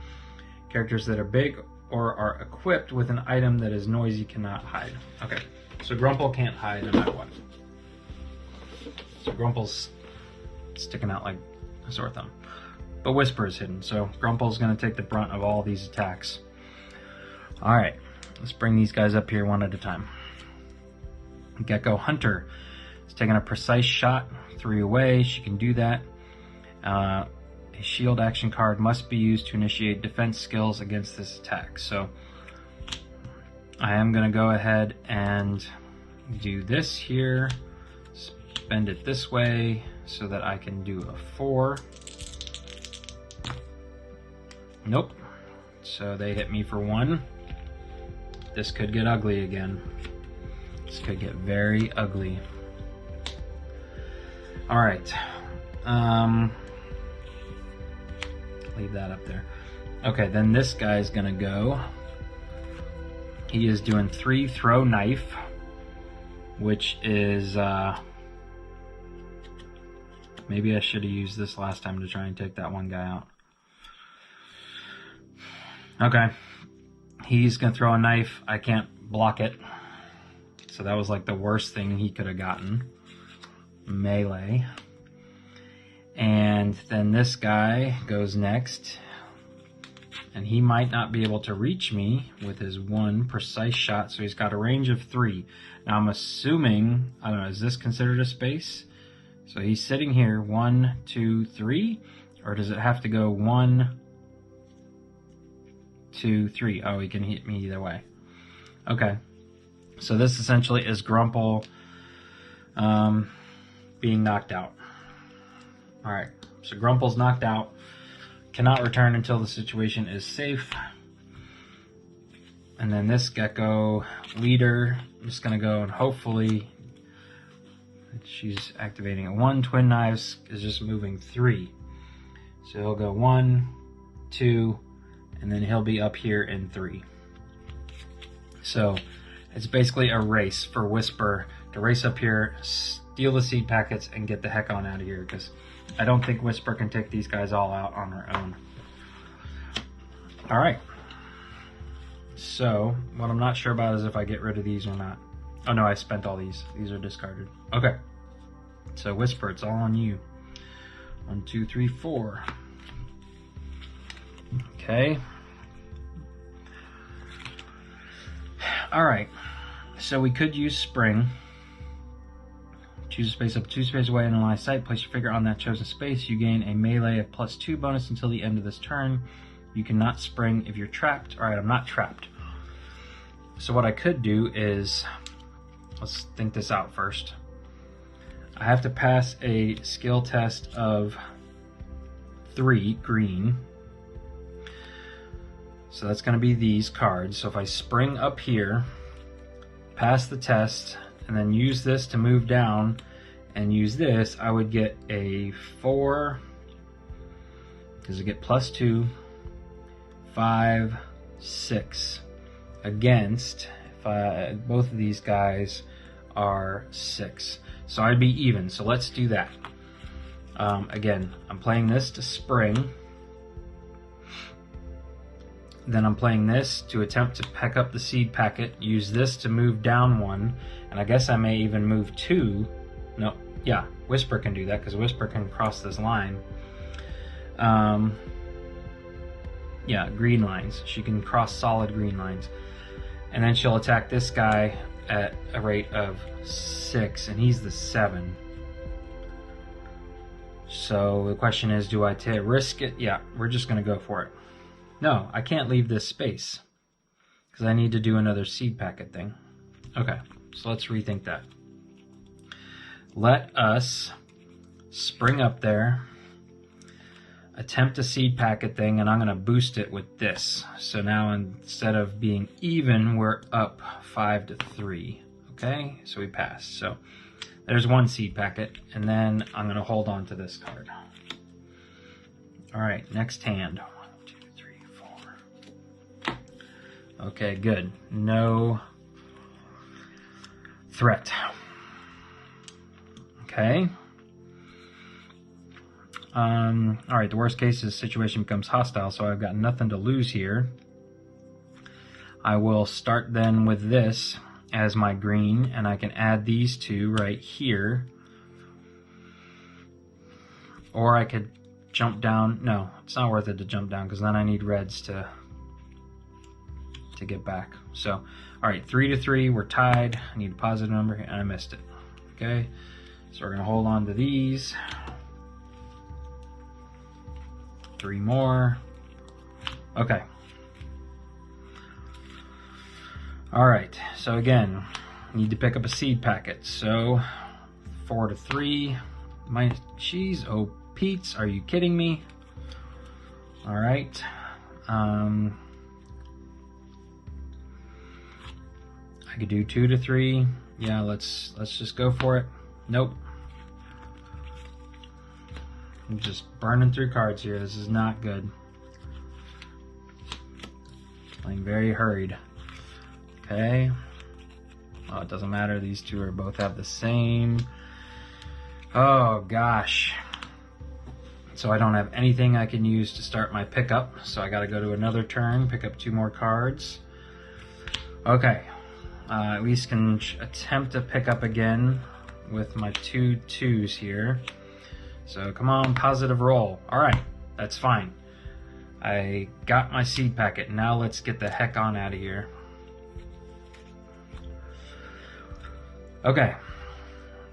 Characters that are big or are equipped with an item that is noisy cannot hide. Okay, so Grumple can't hide no matter what. So Grumple's sticking out like a sore thumb. But Whisper is hidden, so Grumple's going to take the brunt of all these attacks. Alright, let's bring these guys up here one at a time. Gecko Hunter is taking a precise shot 3 away. She can do that. A shield action card must be used to initiate defense skills against this attack. So I am going to go ahead and do this here. Spend it this way so that I can do a 4. Nope. So they hit me for 1. This could get ugly again. This could get very ugly. Alright. Leave that up there. Okay, then this guy's gonna go. He is doing 3 throw knife, which is maybe I should have used this last time to try and take that one guy out. Okay. He's gonna throw a knife. I can't block it. So that was like the worst thing he could have gotten. melee. And then this guy goes next, and he might not be able to reach me with his one precise shot, so he's got a range of 3. Now I'm assuming, I don't know, is this considered a space? So he's sitting here, 1, 2, 3, or does it have to go 1, 2, 3? Oh, he can hit me either way. Okay, so this essentially is Grumple being knocked out. Alright, so Grumple's knocked out, cannot return until the situation is safe. And then this gecko leader, I'm just going to go and hopefully, she's activating it. 1, twin knives is just moving 3. So he'll go 1, 2, and then he'll be up here in 3. So it's basically a race for Whisper to race up here, steal the seed packets, and get the heck on out of here, because I don't think Whisper can take these guys all out on her own. Alright. So, what I'm not sure about is if I get rid of these or not. Oh no, I spent all these. These are discarded. Okay. So Whisper, it's all on you. 1, 2, 3, 4. Okay. Alright. So we could use Spring. Choose a space up 2 spaces away in a line of sight. Place your figure on that chosen space. You gain a melee of +2 bonus until the end of this turn. You cannot spring if you're trapped. Alright, I'm not trapped. So what I could do is, let's think this out first. I have to pass a skill test of 3 green. So that's going to be these cards. So if I spring up here, pass the test, and then use this to move down, and use this, I would get a 4, because I get +2, 5, 6 against, if both of these guys are 6. So I'd be even, so let's do that. Again, I'm playing this to spring. Then I'm playing this to attempt to pick up the seed packet, use this to move down 1, and I guess I may even move 2. No, yeah, Whisper can do that because Whisper can cross this line. Yeah, green lines. She can cross solid green lines. And then she'll attack this guy at a rate of 6, and he's the 7. So the question is, do I risk it? Yeah, we're just going to go for it. No, I can't leave this space because I need to do another seed packet thing. Okay, so let's rethink that. Let us spring up there, attempt a seed packet thing, and I'm going to boost it with this. So now instead of being even, we're up 5 to 3. Okay, so we pass. So there's 1 seed packet, and then I'm going to hold on to this card. All right, next hand. 1, 2, 3, 4. Okay, good. No threat. Okay. Alright, the worst case is the situation becomes hostile, so I've got nothing to lose here. I will start then with this as my green, and I can add these 2 right here. Or I could jump down. No, it's not worth it to jump down because then I need reds to get back. So, alright, 3 to 3, we're tied. I need a positive number, and I missed it. Okay, so we're going to hold on to these. 3 more. Okay. Alright, so again, need to pick up a seed packet. So, 4 to 3. My cheese, oh Pete's, are you kidding me? Alright. I could do 2 to 3. Yeah, let's just go for it. Nope. I'm just burning through cards here. This is not good. Playing very hurried. Okay. Oh, it doesn't matter. These 2 are both have the same. Oh, gosh. So I don't have anything I can use to start my pickup. So I got to go to another turn, pick up 2 more cards. Okay. At least can attempt to pick up again with my 2 2s here. So come on, positive roll. All right, that's fine. I got my seed packet. Now let's get the heck on out of here. Okay,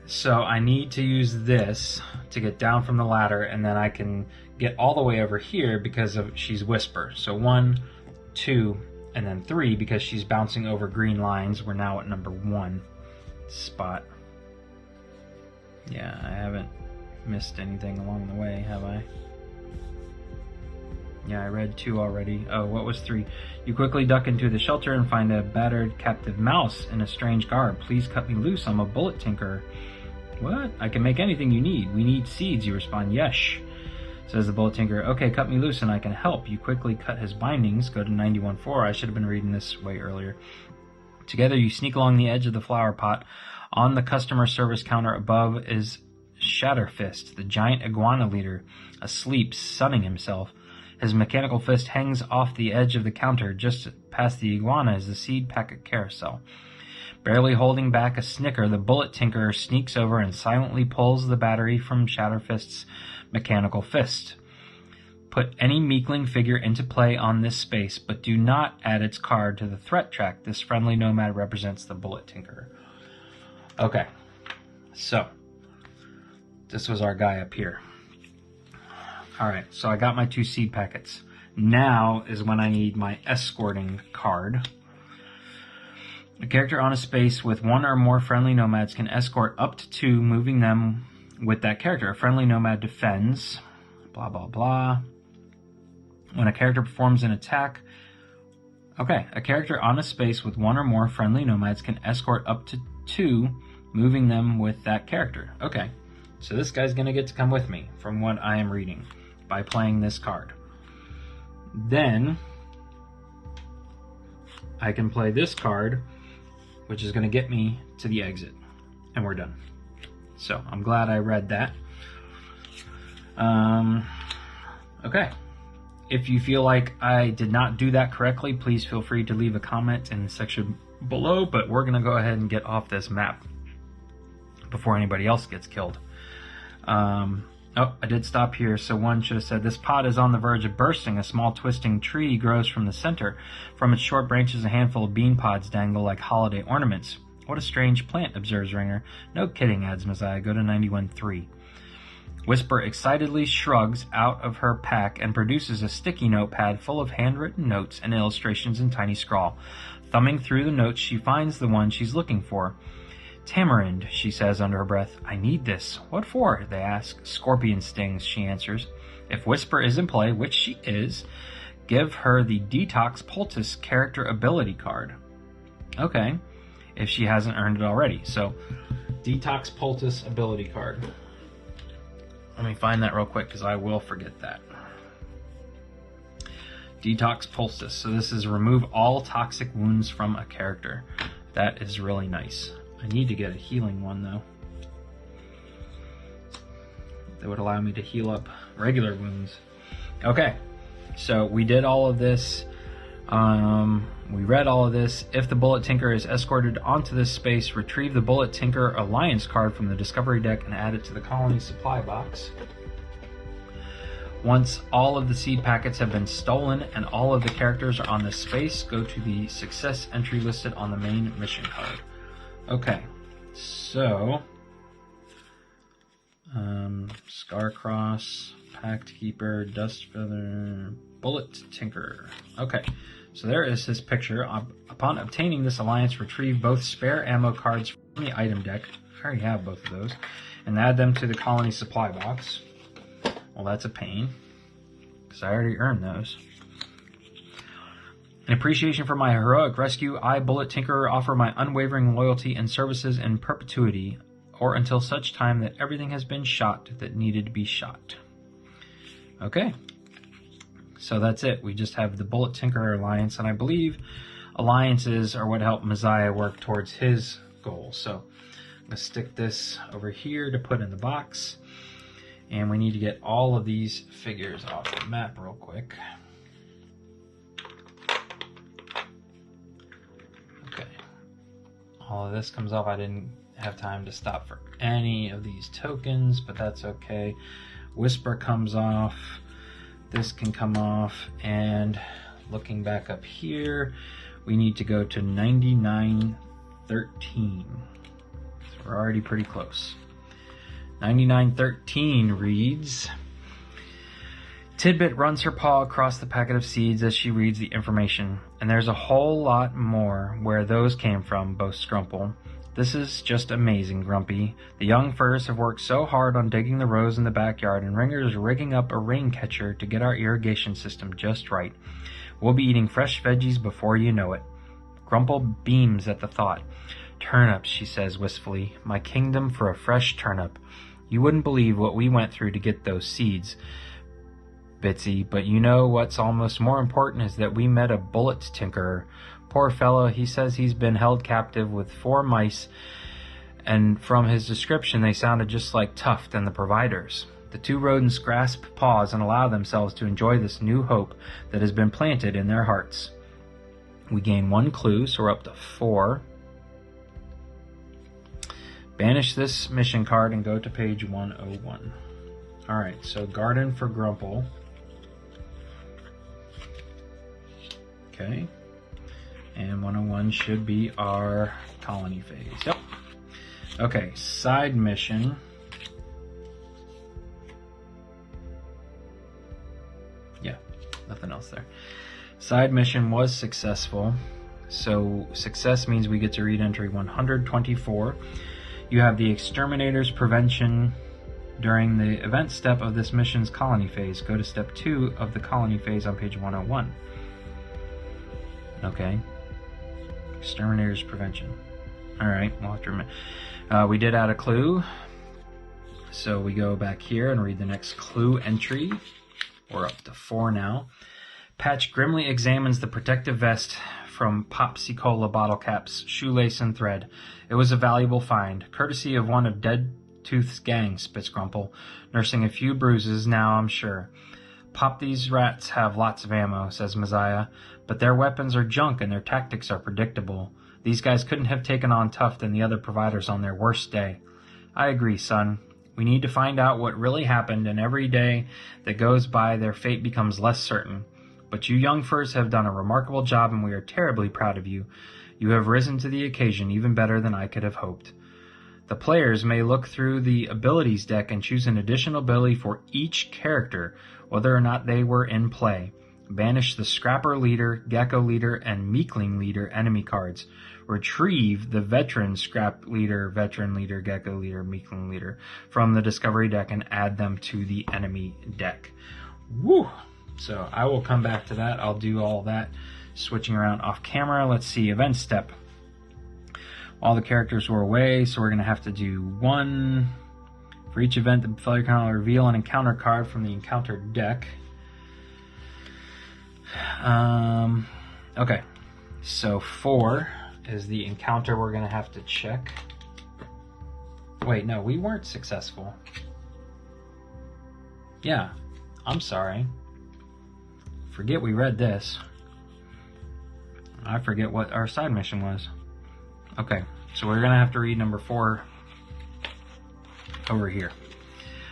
so I need to use this to get down from the ladder, and then I can get all the way over here because of she's Whisper. So 1, 2, and then 3 because she's bouncing over green lines. We're now at number 1 spot. Yeah, I haven't missed anything along the way, have I? Yeah, I read 2 already. Oh, what was 3? You quickly duck into the shelter and find a battered captive mouse in a strange garb. Please cut me loose. I'm a bullet tinker. What? I can make anything you need. We need seeds. You respond, yes, says the bullet tinker. Okay, cut me loose and I can help. You quickly cut his bindings. Go to 91.4. I should have been reading this way earlier. Together you sneak along the edge of the flower pot. On the customer service counter above is Shatterfist, the giant iguana leader, asleep, sunning himself. His mechanical fist hangs off the edge of the counter. Just past the iguana is the seed packet carousel. Barely holding back a snicker, the bullet tinker sneaks over and silently pulls the battery from Shatterfist's mechanical fist. Put any meekling figure into play on this space, but do not add its card to the threat track. This friendly nomad represents the bullet tinker. Okay, so this was our guy up here. Alright, so I got my 2 seed packets. Now is when I need my escorting card. A character on a space with 1 or more friendly nomads can escort up to 2, moving them with that character. A friendly nomad defends, blah, blah, blah. When a character performs an attack... Okay, a character on a space with 1 or more friendly nomads can escort up to 2, moving them with that character. Okay, so this guy's going to get to come with me from what I am reading by playing this card. Then I can play this card, which is going to get me to the exit, and we're done. So I'm glad I read that. Okay. If you feel like I did not do that correctly, please feel free to leave a comment in the section below, but we're going to go ahead and get off this map before anybody else gets killed. Oh, I did stop here, so one should have said, this pod is on the verge of bursting. A small twisting tree grows from the center. From its short branches, a handful of bean pods dangle like holiday ornaments. What a strange plant, observes Ringer. No kidding, adds Messiah. Go to 91.3. Whisper excitedly shrugs out of her pack and produces a sticky notepad full of handwritten notes and illustrations in tiny scrawl. Thumbing through the notes, she finds the one she's looking for. Tamarind, she says under her breath. I need this. What for? They ask. Scorpion stings, she answers. If Whisper is in play, which she is, give her the Detox Poultice character ability card. Okay, if she hasn't earned it already. So, Detox Poultice ability card. Let me find that real quick because I will forget that. Detox Poultice. So this is remove all toxic wounds from a character. That is really nice. I need to get a healing one though. That would allow me to heal up regular wounds. Okay, so we did all of this. We read all of this. If the Bullet Tinker is escorted onto this space, retrieve the Bullet Tinker Alliance card from the Discovery deck and add it to the colony supply box. Once all of the seed packets have been stolen and all of the characters are on this space, go to the success entry listed on the main mission card. Okay, so Scarcross, Pact Keeper, Dust Feather, Bullet Tinker. Okay, so there is his picture. Upon obtaining this alliance, retrieve both spare ammo cards from the item deck. I already have both of those, and add them to the colony supply box. Well, that's a pain, because I already earned those. In appreciation for my heroic rescue, I, Bullet Tinkerer, offer my unwavering loyalty and services in perpetuity, or until such time that everything has been shot that needed to be shot. Okay, so that's it. We just have the Bullet Tinkerer Alliance, and I believe alliances are what help Messiah work towards his goal. So I'm going to stick this over here to put in the box, and we need to get all of these figures off the map real quick. All of this comes off. I didn't have time to stop for any of these tokens, but that's okay. Whisper comes off. This can come off. And looking back up here, we need to go to 9913. So we're already pretty close. 9913 reads, Tidbit runs her paw across the packet of seeds as she reads the information, and there's a whole lot more where those came from, boasts Grumple. This is just amazing, Grumpy. The young furs have worked so hard on digging the rows in the backyard, and Ringer's rigging up a rain catcher to get our irrigation system just right. We'll be eating fresh veggies before you know it. Grumple beams at the thought. Turnips, she says wistfully. My kingdom for a fresh turnip. You wouldn't believe what we went through to get those seeds, Bitsy, but you know what's almost more important is that we met a bullet tinkerer. Poor fellow, he says he's been held captive with 4 mice, and from his description they sounded just like Tuft and the providers. The 2 rodents grasp paws and allow themselves to enjoy this new hope that has been planted in their hearts. We gain 1 clue, so we're up to 4. Banish this mission card and go to page 101. Alright, so Garden for Grumple. Okay. And 101 should be our colony phase. Yep. Okay, side mission. Yeah, nothing else there. Side mission was successful. So success means we get to read entry 124. You have the exterminator's prevention during the event step of this mission's colony phase. Go to step 2 of the colony phase on page 101. Okay. Exterminator's prevention. Alright, we'll have to remember. We did add a clue. So we go back here and read the next clue entry. We're up to 4 now. Patch grimly examines the protective vest from Popsy-Cola bottle caps, shoelace, and thread. It was a valuable find, courtesy of one of Dead Tooth's gang, spits Grumple, nursing a few bruises now, I'm sure. Pop, these rats have lots of ammo, says Messiah, but their weapons are junk and their tactics are predictable. These guys couldn't have taken on Tuft and the other providers on their worst day. I agree, son. We need to find out what really happened, and every day that goes by their fate becomes less certain. But you young furs have done a remarkable job, and we are terribly proud of you. You have risen to the occasion even better than I could have hoped. The players may look through the abilities deck and choose an additional ability for each character, whether or not they were in play. Banish the Scrapper Leader, Gecko Leader, and Meekling Leader enemy cards. Retrieve the Veteran Scrap Leader, Veteran Leader, Gecko Leader, Meekling Leader from the Discovery deck and add them to the enemy deck. Woo! So I will come back to that. I'll do all that switching around off camera. Let's see, event step. All the characters were away, so we're going to have to do 1. For each event, the player can reveal an encounter card from the encounter deck. Okay, so 4 is the encounter we're going to have to check. Wait, no, we weren't successful. Yeah, I'm sorry. Forget we read this. I forget what our side mission was. Okay, so we're going to have to read number 4 over here.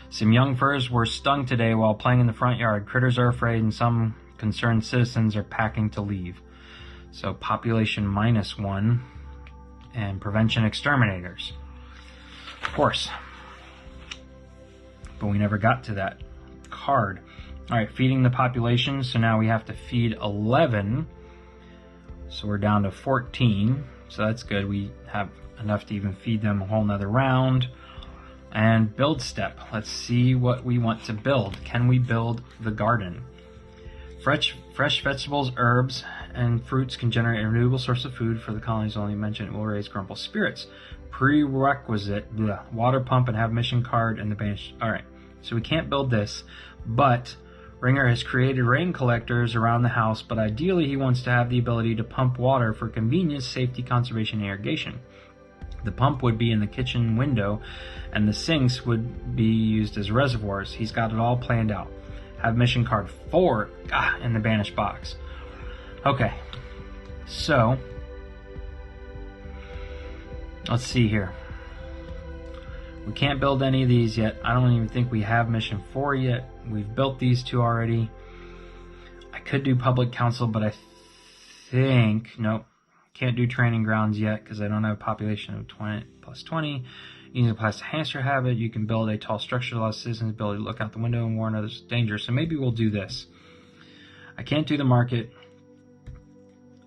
Some young furs were stung today while playing in the front yard. Critters are afraid and some concerned citizens are packing to leave. So population -1 and prevention exterminators. Of course. But we never got to that card. Alright, feeding the population. So now we have to feed 11. So we're down to 14. So that's good. We have enough to even feed them a whole nother round. And build step. Let's see what we want to build. Can we build the garden? Fresh vegetables, herbs, and fruits can generate a renewable source of food for the colonies only mentioned. It will raise Grumple's spirits. Prerequisite, water pump and have mission card and the banish. Alright, so we can't build this, but Ringer has created rain collectors around the house, but ideally he wants to have the ability to pump water for convenience, safety, conservation, and irrigation. The pump would be in the kitchen window, and the sinks would be used as reservoirs. He's got it all planned out. Have mission card 4 in the banish box. Okay, so let's see here. We can't build any of these yet. I don't even think we have mission 4 yet. We've built these 2 already. I could do public council, but I think, nope, can't do training grounds yet because I don't have a population of 20 plus 20. Using a plastic hamster habit, you can build a tall structure that allows citizens' ability to look out the window and warn others of danger. So maybe we'll do this. I can't do the market.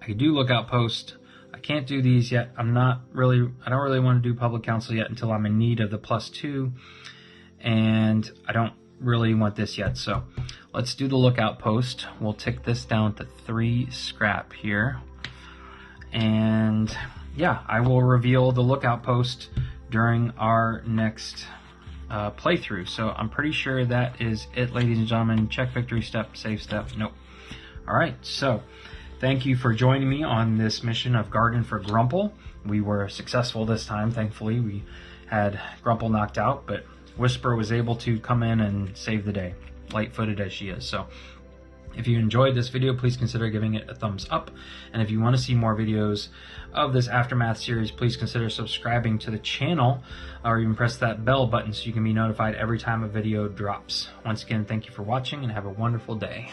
I could do lookout post. I can't do these yet. I don't really want to do public council yet until I'm in need of the +2. And I don't really want this yet. So let's do the lookout post. We'll tick this down to 3 scrap here. And yeah, I will reveal the lookout post during our next playthrough. So I'm pretty sure that is it, ladies and gentlemen. Check victory step, save step. Nope. All right, so thank you for joining me on this mission of Garden for Grumple. We were successful this time, thankfully. We had Grumple knocked out, but Whisper was able to come in and save the day, light-footed as she is. So if you enjoyed this video, please consider giving it a thumbs up. And if you want to see more videos of this Aftermath series, please consider subscribing to the channel, or even press that bell button so you can be notified every time a video drops. Once again, thank you for watching and have a wonderful day.